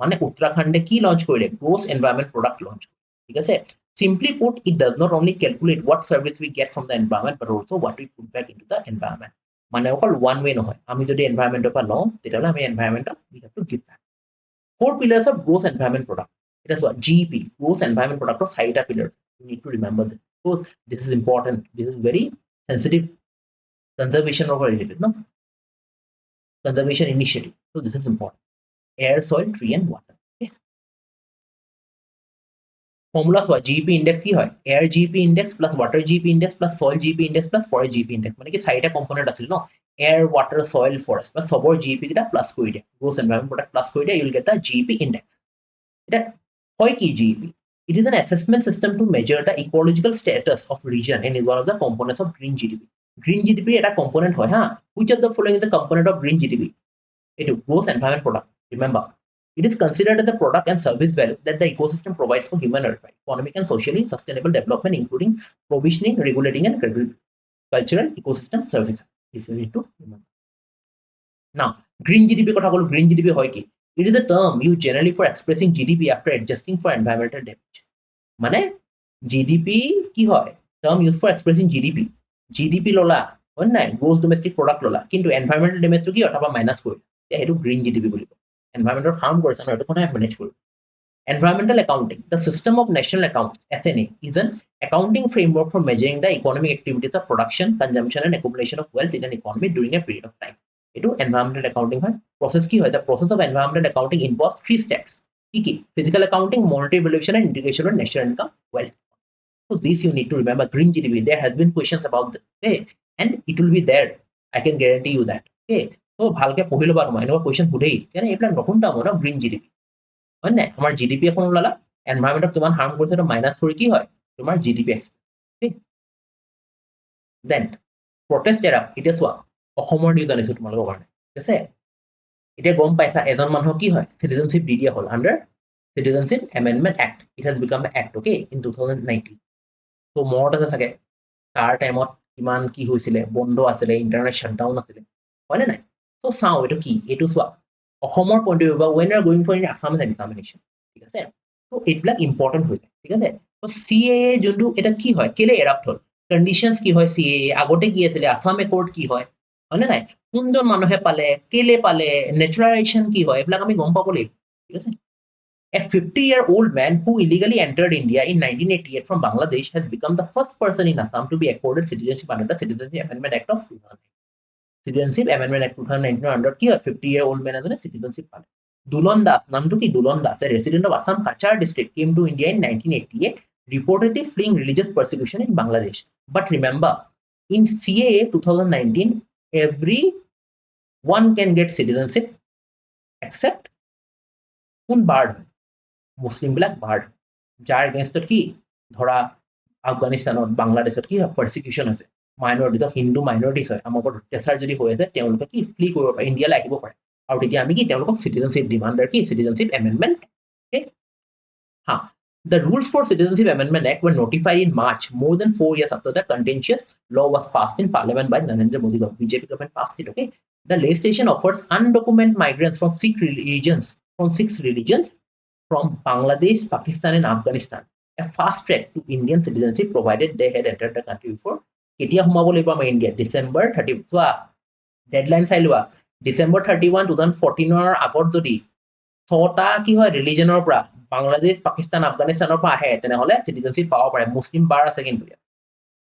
মানে উত্তৰাখণ্ডে কি launch কৰিলে gross environment product launch ঠিক আছে simply put it does not only calculate what service we get from the environment but also what we put back into the environment মানে অকল one way নহয় আমি যদি এনভায়ৰনমেন্টৰ পৰা লওঁ তেতিয়াহলে আমি এনভায়ৰনমেন্টক we have to give back. 4 pillars of gross environment product. It is what GEP gross environment product of 4 pillars. You need to remember this because this is important, this is very sensitive conservation related no conservation initiative so this is important. Air, soil, tree and water. Okay. Formulas what GEP index কি হয় air GEP index plus water GEP index plus soil GEP index plus forest GEP index মানে কি চাৰিটা component আছিল ন air water soil forest plus সবৰ GEP কিটা plus কৰি দিয়া gross environment product প্লাস কৰি দিয়া you will get the GEP index. এটা হয় কি GEP it is an assessment system to measure the ecological status of region and is one of the components of green GDP. Green GDP এটা component হয় ha which of the following is a component of green GDP etu gross environment product remember it is considered as a product and service value that the ecosystem provides for human welfare, economic and socially sustainable development, including provisioning, regulating, and cultural ecosystem services. This you need to remember. Now, green GDP kotha kolu green GDP hoy ki? It is a term used generally for expressing GDP after adjusting for environmental damage. Mane GDP ki hoy? Term used for expressing GDP. GDP lola, hoy nai gross domestic product lola. Kintu environmental damage to ki othaba minus kori. Hetu green GDP bolibo. Environmental harm কৰিছে ন এটো কোনে manage কৰিব environmental accounting the system of national accounts SNA is an accounting framework for measuring the economic activities of production consumption and accumulation of wealth in an economy during a period of time এটো environmental accounting হয় process কি হয় the process of environmental accounting involves 3 steps কি physical accounting monetary valuation and integration of national income wealth so this you need to remember green GDP there has been questions about this okay and it will be there I can guarantee you that okay তো ভালকে পঢ়ি লবা তোমাৰ এনেকুৱা question সুধেই কেনে এইবিলাক নতুন টাম ন গ্ৰীন জিডিপি হয় নাই আমাৰ জিডিপি এখন ওলালা এনভায়ৰনমেন্টক কিমান হাৰ্ম কৰিছে তো মাইনাস কৰি কি হয় তোমাৰ জিডিপি ঠিক দেন প্ৰটেষ্ট এৰা এটা চোৱা অসমৰ নিউজ আনিছো তোমালোকৰ কাৰণে ঠিক আছে এতিয়া গম পাইছা এজন মানুহ কি হয় সিটিজেনশিপ দি দিয়া হ'ল under citizenship amendment act it has become a act okay in 2019 তো মৰত আছে চাগে তাৰ টাইমত কিমান কি হৈছিলে বন্ধ আছিলে ইন্টাৰনেট শাটডাউন আছিলে হয় নাই So, sao etu ki etu swa Ahomor point of view when you are going for an Assam examination ঠিক আছে তো এইবিলাক ইম্পৰ্টেণ্ট হৈ যায় ঠিক আছে তো CAA যোনটো এটা কি হয় কেলে এৰাপ্ট হ'ল কণ্ডিশ্যনছ কি হয় CAA আগতে কি আছিলে আসাম একৰ্ড কি হয় হয়নে নাই কোনজন মানুহে পালে কেলে পালে নেচাৰেলাইজেশ্যন কি হয় এইবিলাক আমি গম পাব লাগিব ঠিক আছে A 50-year-old man who illegally entered India in 1988 from Bangladesh has become the first person in Assam to be accorded citizenship under the Citizenship Amendment Act of 2000. Citizenship Amendment Act 2019 under কি হয় 50-year-old man এজনে citizenship পালে দুলন দাস নামটো কি দুলন Das a resident of Assam Kachar district came to India in 1988 reportedly fleeing religious persecution in Bangladesh but remember in CAA 2019 everyone can get citizenship except কোন bird মুসলিম বিলাক bird যাৰ এগেইনষ্টত কি ধৰা আফগানিস্তানত বাংলাদেশত কি পাৰসিকিউশন আছে মাইনৰিটি হিন্দু মাইনৰিটিছ হয় আমাৰ ওপৰত অত্যাচাৰ যদি হৈ আছে তেওঁলোকে কি ফ্লি কৰিব পাৰে ইণ্ডিয়ালৈ আহিব পাৰে আৰু তেতিয়া আমি কি তেওঁলোকক সিটিজেনশিপ ডিমান্ডাৰ কি সিটিজেনশিপ এমেন্ডমেন্ট হা The rules for Citizenship Amendment Act were notified in March, more than 4 years after the contentious law was passed in Parliament by Narendra Modi government. BJP government passed it. Okay, the legislation offers undocumented migrants from six religions from Bangladesh, Pakistan, and Afghanistan a fast track to Indian citizenship provided they had entered the country before. কেতিয়া সোমাব লাগিব আমাৰ India December 30 চোৱা deadline চাই লোৱা ডিসেম্বৰ 31 2014 ৰ আগত যদি ছটা কি হয় ৰিলিজনৰ পৰা বাংলাদেশ পাকিস্তান আফগানিস্তানৰ পৰা আহে তেনেহলে সিটিজেনশিপ পাব পাৰে মুসলিম বাৰ আছে কিন্তু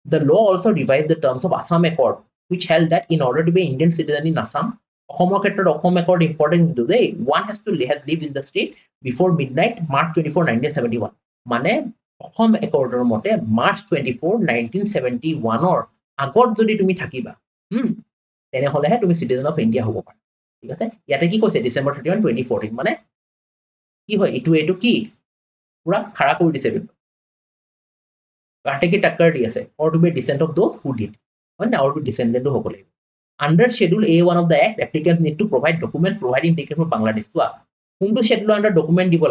The law also revised the terms of Assam Accord which held that in order to be an Indian citizen in Assam অসমৰ ক্ষেত্ৰত অসম একৰ্ড ইম্পৰ্টেণ্ট কিন্তু দেই one has to have lived in the state before midnight March 24 1971 মানে অসম একৰ্ডৰ মতে March 24 1971 ৰ আগত যদি তুমি থাকিবা তেনেহলেহে তুমি সিটিজেন অফ ইণ্ডিয়া হ'ব পাৰা ঠিক আছে ইয়াতে কি কৈছে ডিসেম্বৰ 31 2014 মানে কি হয় এইটো কি পুৰা খাৰা কৰি দিছে কিন্তু কাটে কি টাক্কৰ দি আছে or to be descent of those who did হয় না or to descendant হ'ব লাগিব under schedule A1 of the act applicants need to provide document providing ticket from Bangladesh চোৱা কোনটো schedule under document দিব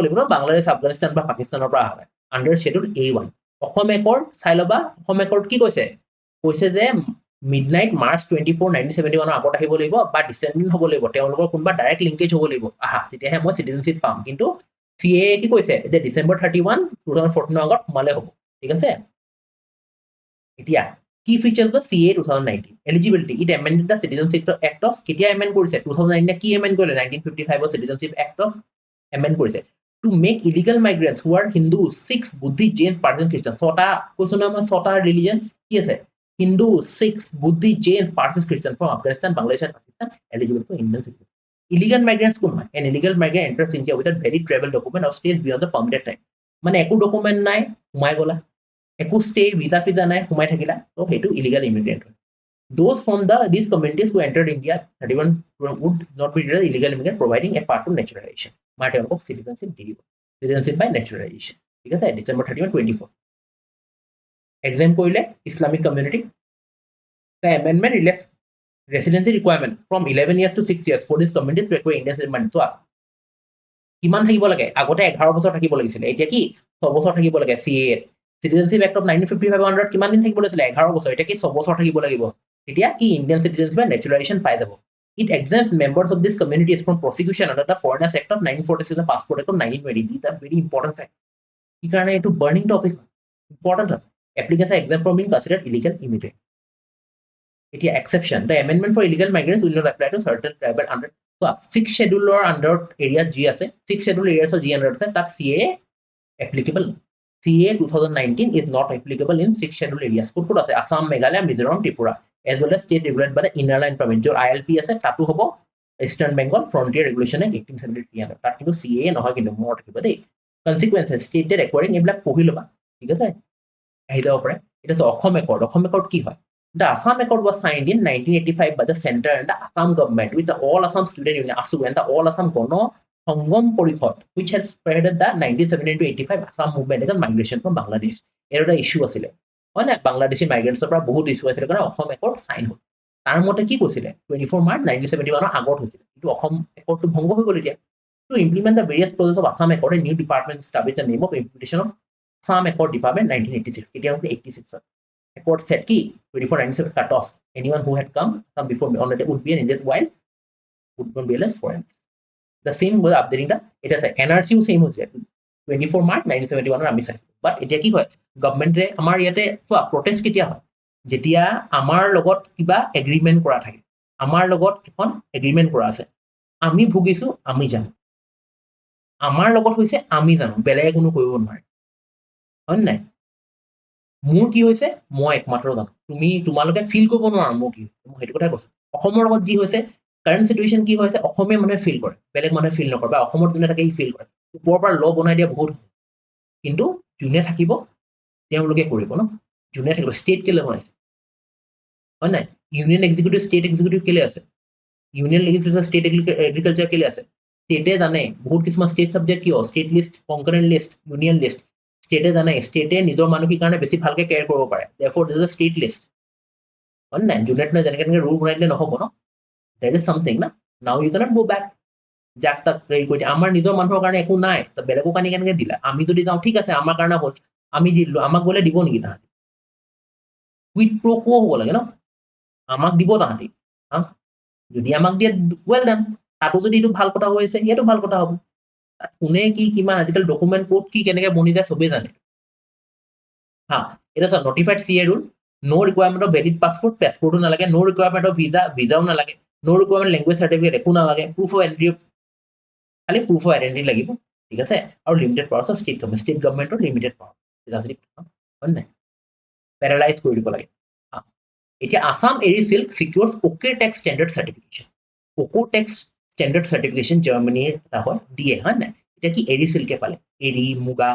লাগিব ন বাংলাদেশ আফগানিস্তান বা পাকিস্তানৰ পৰা আহে under schedule A1 Assam accord চাই লবা অসম একৰ্ড কি কৈছে যে midnight March 24 1971 ৰ আগত আহিব লাগিব বা ডিসেন্ডেন্ট হ'ব লাগিব তেওঁলোকৰ কোনবা ডাইৰেক্ট লিংকেজ হ'ব লাগিব আহা তেতিয়াহে মই সিটিজেনশিপ পাম কিন্তু CAA কি কৈছে যে ডিসেম্বৰ 31 2014 ৰ আগত সোমালে হ'ব ঠিক আছে এতিয়া Key features of the CAA 2019 eligibility it amended the Citizenship Act of কেতিয়া amend কৰিছে 2019 কি amend কৰিলে 1955 ৰ Citizenship Act of amend কৰিছে to make illegal migrants who are Hindus Sikhs Buddhists Jains Parsis Christians ছটা কৈছো না মই ছটা ৰিলিজন কি আছে Hindu Sikhs Buddhists Jains Parsis Christians from Afghanistan Bangladesh and Pakistan eligible for Indian citizenship illegal migrants কোন হয় an illegal migrant enters India without valid travel document or stays beyond the permitted time মানে একো document নাই সোমাই গলা একো stay visa নাই সোমাই থাকিলা তো হেতু illegal immigrant those from these communities who entered India 31 would not be illegal immigrant providing a part to naturalization মাৰ তেওঁলোকক citizenship দি দিব citizenship by naturalization ঠিক আছে December 31 24 exam কৰিলে Islamic community the amendment relaxed residency requirement from 11 years to 6 years for this community to acquire Indian citizenship তো কিমান থাকিব লাগে আগতে 11 বছৰ থাকিব লাগিছিল এতিয়া কি 6 বছৰ থাকিব লাগে CAA Citizenship Act of 1955 under কিমান দিন থাকিব লাগিছিল 11 বছৰ এটা কি 6 বছৰ থাকিব লাগিব তেতিয়া কি ইন্ডিয়ান সিটিজেনশিপ বা ন্যাচুৰালাইজেশন পাই যাব it exempts members of this communities from prosecution under the Foreigners Act of 1946 and Passport Act of 1920 these are very important fact কি কাৰণে এটো burning topic important applicants are exempt from being considered illegal immigrant এতিয়া exception the amendment for illegal migrants will not apply to certain tribal under so 6 schedule or under areas G আছে 6 schedule areas of G under আছে তাত CAA applicable CAA 2019 is not applicable in 6 schedule areas কোন আছে Assam Meghalaya Mizoram Tripura as well as state regulated by the inner line province যৰ ILP আছে তাতো হ'ব Eastern Bengal Frontier Regulation Act 1873 under তাত কিন্তু CAA নহয় কিন্তু মোৰ থাকিব দেই consequences state that acquiring এইবিলাক পঢ়ি লবা ঠিক আছে আহি যাব পাৰে এটা আছে অসম একৰ্ড কি হয় The Assam Accord was signed in 1985 by the center and the Assam government with the All Assam Student Union ASU and the All Assam Gono Sangam Porikhod which has spearheaded the 1970 to 85 Assam movement against migration from Bangladesh এর একটা issue আছিল হয় না বাংলাদেশী মাইগ্ৰেন্টসৰ পৰা বহুত issue আছিল কাৰণ Assam accord sign হ'ল তাৰ মতে কি কৈছিলে 24 মাৰ্চ 1971 ৰ আগত হৈছিল কিন্তু অসম একৰ্ডটো ভংগ হৈ গ'ল এতিয়া to implement the various clauses of Assam Accord a new department established the name of implementation of Assam Accord Department 1986 কেতিয়া হৈছিল 86 Accord said key 2497 cut off anyone who had come before already would be an Indian while would not be less foreign the same was updating the it is NRC same was 24 March 1971 আমি চাইছো বাট এতিয়া কি হয় গভৰ্ণমেণ্টে আমাৰ ইয়াতে চোৱা protest কেতিয়া হয় যেতিয়া আমাৰ লগত কিবা এগ্ৰিমেণ্ট কৰা থাকে আমাৰ লগত এখন এগ্ৰিমেণ্ট কৰা আছে আমি ভুগিছো আমি জানো আমাৰ লগত হৈছে আমি জানো বেলেগে কোনো কৰিব নোৱাৰে হয় নাই মোৰ কি হৈছে মই একমাত্ৰ জানো তুমি তোমালোকে ফিল কৰিব নোৱাৰা মোৰ কি মই সেইটো কথা কৈছো অসমৰ লগত যি হৈছে কাৰেণ্ট সিচুৱেশ্যন কি হৈছে অসমীয়া মানুহে ফিল কৰে বেলেগ মানুহে ফিল নকৰে বা অসমৰ যোনে থাকে ফিল কৰে ওপৰৰ পৰা ল বনাই দিয়া বহুত কিন্তু যোনে থাকিব তেওঁলোকে কৰিব ন যোনে থাকিব ষ্টেট কেলে বনাইছে হয় নাই ইউনিয়ন এক্সিকিউটিভ ষ্টেট এক্সিকিউটিভ কেলে আছে ইউনিয়ন লেজিসলেচাৰ ষ্টেট এগ্ৰিকালচাৰ কেলে আছে ষ্টেটে জানে বহুত কিছুমান ষ্টেট সাবজেক্ট কিয় state list concurrent list union list ষ্টেটে জানে ষ্টেটে নিজৰ মানুহৰ কাৰণে বেছি ভালকে কেয়াৰ কৰিব পাৰে therefore this is a state list হয় নাই যোনে যেনেকৈ ৰুল বনাই দিলে নহ'ব ন there is something না now you cannot go back যাক তাক হেৰি কৰি আমাৰ নিজৰ মানুহৰ কাৰণে একো নাই বেলেগৰ কাৰণে কেনেকৈ দিলা আমি যদি যাওঁ ঠিক আছে আমাৰ কাৰণে হ'ল আমি দিলো আমাক গ'লে দিব নেকি তাহাঁতি কুইড প্ৰ' কো হ'ব লাগে ন আমাক দিব তাহাঁতি হা যদি আমাক দিয়ে ৱেল ডান তাতো যদি এইটো ভাল কথা হৈ আছে ইয়াতো ভাল কথা হ'ব কোনে কি কিমান আজিকালি ডকুমেণ্ট ক'ত কি কেনেকৈ বনি যায় চবেই জানে হা এটা চোৱা notified CA rule no requirement of valid passport পাছপোৰ্টো নালাগে নো ৰিকুৱাৰমেণ্ট অফ ভিজাও নালাগে নো ৰিকুৱাৰমেণ্ট লেংগুৱেজ চাৰ্টিফিকেট একো নালাগে প্ৰুফ অফ এণ্ট্ৰি খালি প্ৰুফ অফ আইডেণ্টি লাগিব ঠিক আছে আৰু লিমিটেড পাৱাৰ অফ ষ্টেট গভৰ্ণমেণ্টৰ লিমিটেড পাৱাৰ হয় নাই পেৰালাইজ কৰি দিব লাগে এতিয়া আসাম এৰি চিল্ক চিকিউৰ্ছ অ'কে টেক্স ষ্টেণ্ডাৰ্ড চাৰ্টিফিকেশ্যন অ'কো টেক্স ষ্টেণ্ডাৰ্ড চাৰ্টিফিকেশ্যন জাৰ্মানীৰ এটা হয় দিয়ে হয় নাই এতিয়া কি এৰি চিল্কে পালে এৰি মুগা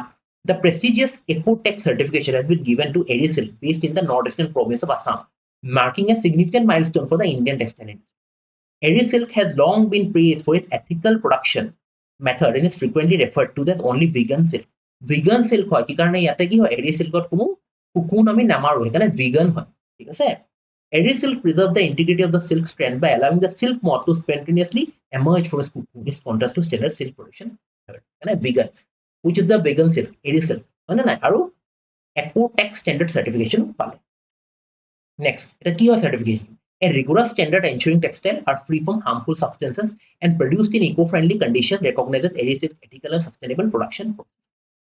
The prestigious Eco-Tech certification has been given to ADRE Silk based in the northeastern province of Assam, marking a significant milestone for the Indian textile industry. ADRE Silk has long been praised for its ethical production method and is frequently referred to as only vegan silk. Vegan silk হয় কি কাৰণে ইয়াতে কি হয় ADRE Silkত কোনো কুকুন আমি নামাৰো সেইকাৰণে vegan হয় ঠিক আছে ADRE Silk preserves the integrity of the silk strand by allowing the silk moth to spontaneously emerge from its cocoon in contrast to standard silk production. Vegan which is the vegan silk, ADRE silk. আৰু Eco-Tech standard certification পালে next এটা কি হয় certification a rigorous standard ensuring textiles are free from harmful substances and produced in eco-friendly conditions recognizes ADRE silk's ethical and sustainable production process.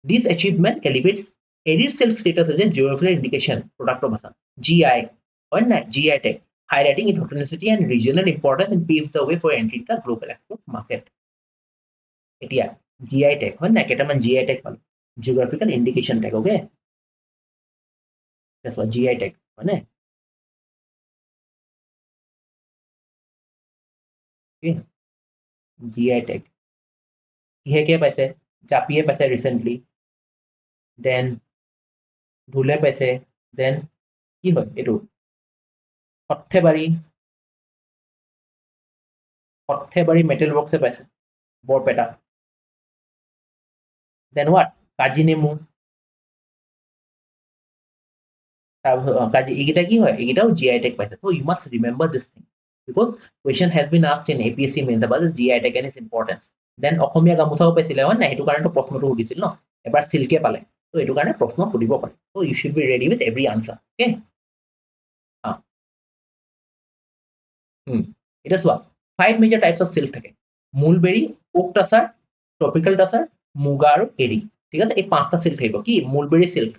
This achievement elevates ADRE silk status as a geographical indication product of Assam GI or GI tag highlighting its authenticity and regional importance and paves the way for entry into the global export market. এতিয়া GI tag হয় না কেইটামান GI tag পালো geographical indication tag okay that's what GI tag হয় না okay GI tag কিহে কে পাইছে জাপিয়ে পাইছে ৰিসেন্টলি দেন ধুলে পাইছে দেন কি হয় এটো সৰ্থেবাৰী মেটেল বক্সে পাইছে বৰপেটা দেন হোৱাট কাজি নেমু কাজি এইকেইটা কি হয় এইকেইটাও GI tag পাইছে so you must remember this thing because question has been asked in APSC mains about the GI tag and its importance then অসমীয়া গামোচাও পাইছিলে হয় না সেইটো কাৰণেতো প্ৰশ্নটো সুধিছিল ন এবাৰ সিল্কে পালে তো এইটো কাৰণে প্ৰশ্ন সুধিব পাৰে so you should be ready with every answer okay এটা চোৱা 5 major types of silk থাকে মূলবেৰী ওক টাচাৰ ট্ৰপিক্যাল টাচাৰ মুগা আৰু এৰি ঠিক আছে এই পাঁচটা সিল্ক থাকিব কি মূলবেৰী সিল্ক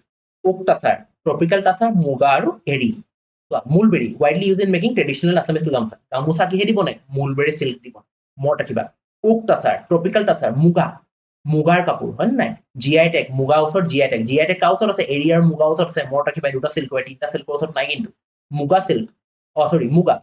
ওক টাচাৰ ট্ৰপিক্যাল টাচাৰ মুগা আৰু এৰি মূলবেৰী widely used in making traditional Assamese gamosa gamosa কিহেদি বনায় মূলবেৰী সিল্ক দিব মনত ৰাখিবা ওক টাচাৰ ট্ৰপিক্যাল টাচাৰ মুগাৰ কাপোৰ হয় নাই GI tag মুগা ওচৰত GI tag কাৰ ওচৰত আছে এৰি আৰু মুগা ওচৰত আছে মনত ৰাখিবা দুটা সিল্ক হয় তিনটা সিল্কৰ ওচৰত নাই কিন্তু মুগা সিল্ক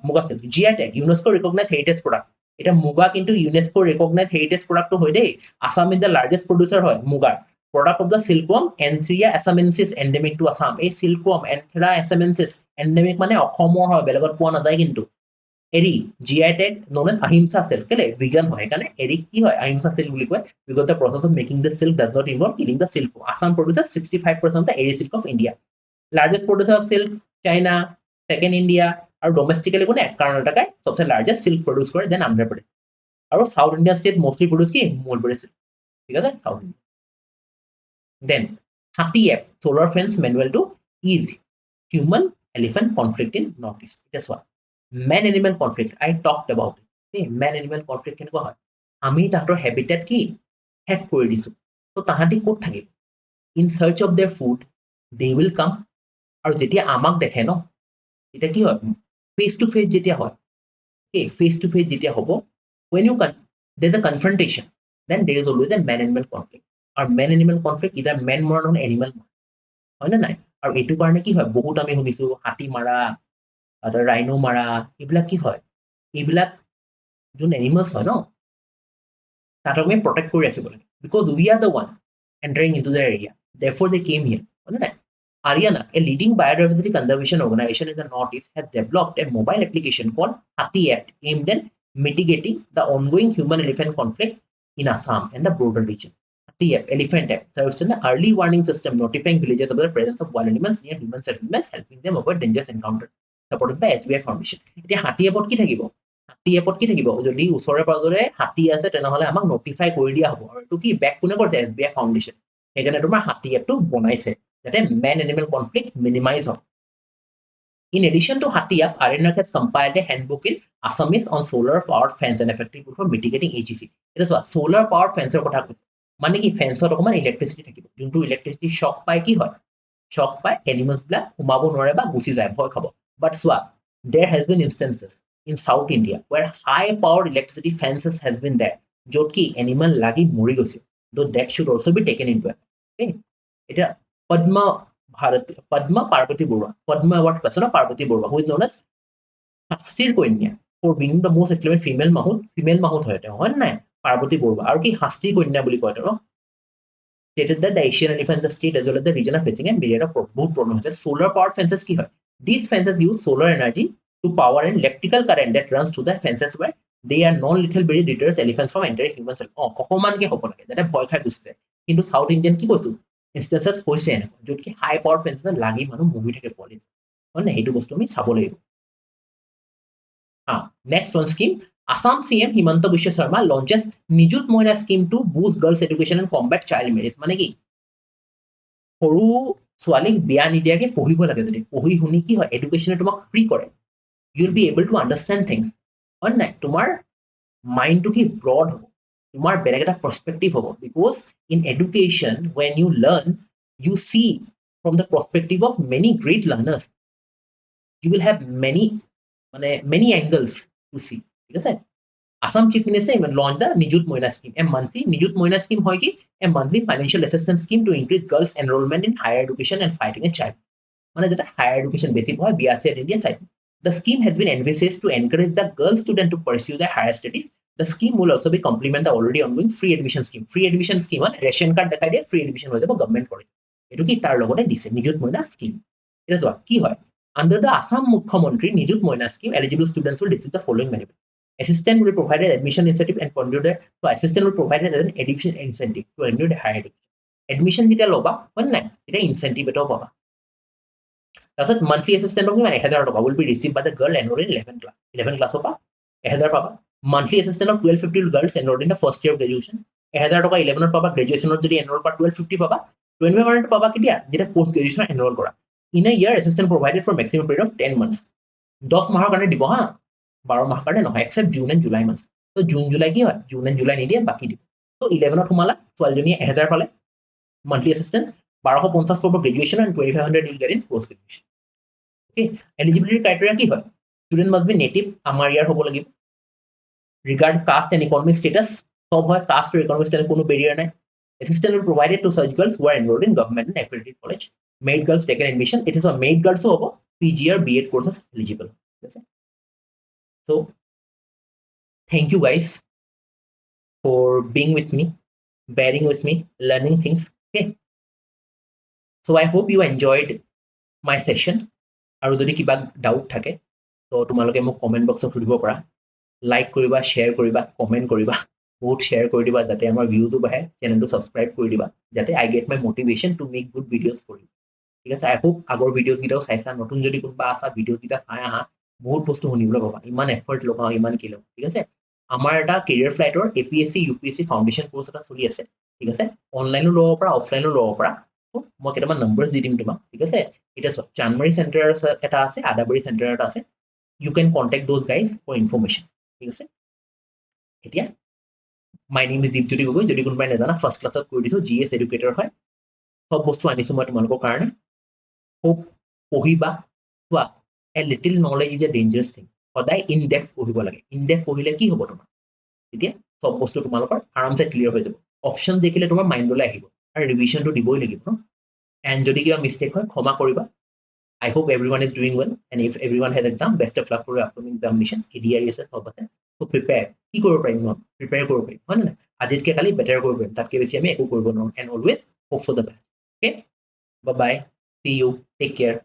মুগা silk GI tag UNESCO recognized heritage product এটা মুগা কিন্তু UNESCO recognized heritage product হয় দেই Assam is the largest producer হয় মুগাৰ product of the silkworm Anthera assamensis endemic to Assam এই silkworm Anthera assamensis endemic মানে অসমৰ হয় বেলেগত পোৱা নাযায় কিন্তু এৰি GI tag known as ahimsa silk কেলে vegan হয় কাৰণে এৰি কি হয় ahimsa silk বুলি কয় because the process of making the silk does not involve killing the silk Assam produces 65% of the eri silk of India largest producer of silk China second India আৰু ডমেষ্টিক্যালি কোনে কৰ্ণাটকাই সবচে লাৰ্জেষ্ট সিল্ক প্ৰডিউস কৰে then Andhra Pradesh আৰু south Indian state mostly produce কি mulberry silk ঠিক আছে south then হাতী এপ solar fence manual to is human elephant conflict in north east এটা চোৱা man animal conflict I talked about it man animal conflict কেনেকুৱা হয় আমি তাহাঁতৰ হেবিটেট কি হেক কৰি দিছো তো তাহাঁতি ক'ত থাকিব in search of there food they will come আৰু যেতিয়া আমাক দেখে ন এটা কি হয় ফেস টু ফেস যেতিয়া হয় okay face to face যেতিয়া হ'ব when you there's a confrontation then there is always a man animal conflict আৰু man animal conflict either man মৰা নহলে animal হয় না নাই আৰু এইটো কাৰণে কি হয় বহুত আমি শুনিছো হাতী মাৰা ৰাইনো মাৰা এইবিলাক কি হয় এইবিলাক যোন এনিমেলছ হয় ন তাতক আমি প্ৰটেক্ট কৰি ৰাখিব লাগে because we are the one entering into the area therefore they came here হয় না নাই Haryana, a leading biodiversity conservation organization in the Northeast, has developed a mobile application called Hathi App aimed at mitigating the ongoing human-elephant conflict in Assam and the border region. Hathi App, Elephant App, serves as an early warning system notifying villagers of the presence of wild animals near human settlements, helping them avoid dangerous encounters. Supported by SBI Foundation. এতিয়া হাতী এপত কি থাকিব হাতী এপত কি থাকিব যদি ওচৰে পাজৰে হাতী আছে তেনেহলে আমাক নটিফাই কৰি দিয়া হ'ব আৰু এইটো কি বেক কোনে কৰিছে SBI Foundation সেইকাৰণে তোমাৰ হাতী এপটো বনাইছে যাতে man animal conflict minimize হয় in addition to Hathi app ADRE has compiled a handbook in Assamese on solar power fence and effective for mitigating AGC এটা চোৱা solar power fence কথা কৈছে মানে কি ফেন্সত অকমান ইলেক্ট্ৰিসিটি থাকিব যোনটো ইলেক্ট্ৰিসিটি শক পায় কি হয় শক পায় এনিমেলছ বিলাক সোমাব নোৱাৰে বা গুচি যায় ভয় খাব বাট চোৱা there has been instances in South India where high powered electricity fences has been there য'ত কি এনিমেল লাগি মৰি গৈছে though that should also be taken into account okay এটা Padma Parvati Burma Padma Award person Parvati Burma who is known as Hastir Konya for being the most excellent female mahut হয় তেওঁ হয় নাই Parvati Burma আৰু কি Hastir Konya বুলি কয় তেওঁ stated that the Asian elephant in the state as well as the region are facing a myriad of বহুত problem হৈছে solar power fences কি হয় these fences use solar energy to power an electrical current that runs through the fences where they are non-lethal very deters elephants from entering human cell অকমানকে হ'ব লাগে যাতে ভয় খাই গুচি যায় কিন্তু সাউথ ইণ্ডিয়ান কি কৈছো instances হৈছে এনেকুৱা য'ত কি হাই পাৱাৰ ফেন্সেছ লাগি মানুহ মুভি থাকে পোৱালি হয় না সেইটো বস্তু আমি চাব লাগিব next one scheme Assam CM Himanta Biswa Sharma launches Nijut Moina scheme to boost girls education and combat child marriage মানে কি সৰু ছোৱালীক বিয়া নিদিয়াকে পঢ়িব লাগে যদি পঢ়ি শুনি কি হয় এডুকেশ্যনে তোমাক ফ্ৰী কৰে you will be able to understand things হয় নাই তোমাৰ মাইণ্ডটো কি ব্ৰড হ'ব তোমাৰ বেলেগ এটা পার্সপেক্টিভ হ'ব because in education when you learn you see from the perspective of many great learners you will have many angles to see ঠিক আছে Assam Chief Minister launched the Nijut Moina scheme a monthly Nijut Moina scheme হয় কি a monthly financial assistance scheme to increase girls enrollment in higher education and fighting a child মানে যেটা higher education basic হয় BRC at India side the scheme has been envisaged to encourage the girl student to pursue their higher studies the scheme will also be complement the already ongoing free admission scheme on ration card দেখাই দিয়ে free admission হৈ যাব government কৰে এটো কি তাৰ লগতে দিছে Nijut Moina scheme এটা যোৱা কি হয় under the Assam Mukhyamantri Nijut Moina scheme eligible students will receive the following benefit assistant will provide an admission incentive and continue so assistant will provide an admission incentive to continue the higher education admission যেতিয়া লবা হয় নাই এটা incentive এটাও পাবা তাৰপিছত monthly assistant of 1000 টকা will be received by the girl enrolled in 11 class পৰা 1000 পাবা monthly assistant of 1250 girls enrolled in the first year of graduation 1000 টকা 11 পাবা graduationত যদি enroll কৰা 1250 পাবা 2500 পাবা কেতিয়া যেটা post graduation enroll কৰা in a year assistant provided for maximum period of 10 months 10 মাহৰ কাৰণে দিব হা 12 মাহৰ কাৰণে নহয় except June and July months তো June July কি হয় June and July নিদিয়ে বাকি দিব তো 11ত সোমালা ছোৱালীজনীয়ে 1000 পালে monthly assistance 1250 পাব graduation and 2500 will get in post graduation okay eligibility criteria কি হয় student must be native আমাৰ ইয়াৰ হ'ব লাগিব regard caste and economic status সব হয় caste or economic status কোনো barrier নাই assistance will provided to such girls who are enrolled in government and accredited college made girls taken admission it is a made girls হ'ব PG or B.Ed courses eligible okay so thank you guys for being with me bearing with me learning things okay so I hope you enjoyed my session আৰু যদি কিবা doubt থাকে তো তোমালোকে মোক comment বক্সত সুধিব পাৰা লাইক কৰিবা শেয়াৰ কৰিবা কমেন্ট কৰিবা বহুত শেয়াৰ কৰি দিবা যাতে আমাৰ ভিউজও বাঢ়ে চেনেলটো সাবস্ক্ৰাইব কৰি দিবা যাতে I get my motivation to make good videos for you ঠিক আছে I hope আগৰ ভিডিওজ গিটাও চাইছা নতুন যদি কোনবা আছা ভিডিওজ গিটা চাই আহা বহুত বস্তু শুনিবলৈ পাবা ইমান এফৰ্ট লগাও ইমান কিলো ঠিক আছে আমাৰ এটা কেৰিয়াৰ ফ্লাইটৰ APSC UPSC ফাউণ্ডেশ্যন কোৰ্স এটা চলি আছে ঠিক আছে অনলাইনো ল'ব পাৰা অফলাইনো ল'ব পাৰা মই কেইটামান নম্বৰছ দি দিম তোমাক ঠিক আছে এটা চানমাৰী চেণ্টাৰ এটা আছে আদাবাৰী চেণ্টাৰ এটা আছে you can contact those guys for information ঠিক আছে এতিয়া my name is Dipjyoti Gogoi যদি কোনোবাই নাজানা ফাৰ্ষ্ট ক্লাছত কৈ দিছোঁ GS এডুকেটৰ হয় সব বস্তু আনিছোঁ মই তোমালোকৰ কাৰণে হোপ পঢ়িবা চোৱা a little knowledge is a dangerous thing সদায় ইন ডেপথ পঢ়িব লাগে ইন ডেপথ পঢ়িলে কি হ'ব তোমাৰ তেতিয়া সব বস্তু তোমালোকৰ আৰামছে ক্লিয়াৰ হৈ যাব অপশ্যন দেখিলে তোমাৰ মাইণ্ডলৈ আহিব আৰু ৰিভিশ্যনটো দিবই লাগিব ন এণ্ড যদি কিবা মিষ্টেক হয় ক্ষমা কৰিবা I hope everyone is doing well and if everyone has exam best of luck for your upcoming examination ADRE আছে সব আছে so prepare কি কৰিব পাৰিম ন প্ৰিপেয়াৰ কৰিব পাৰিম হয় নে নাই আজিতকে কালি বেটাৰ কৰিব পাৰিম তাতকে বেছি আমি একো কৰিব নোৱাৰোঁ and always hope for the best okay bye bye see you take care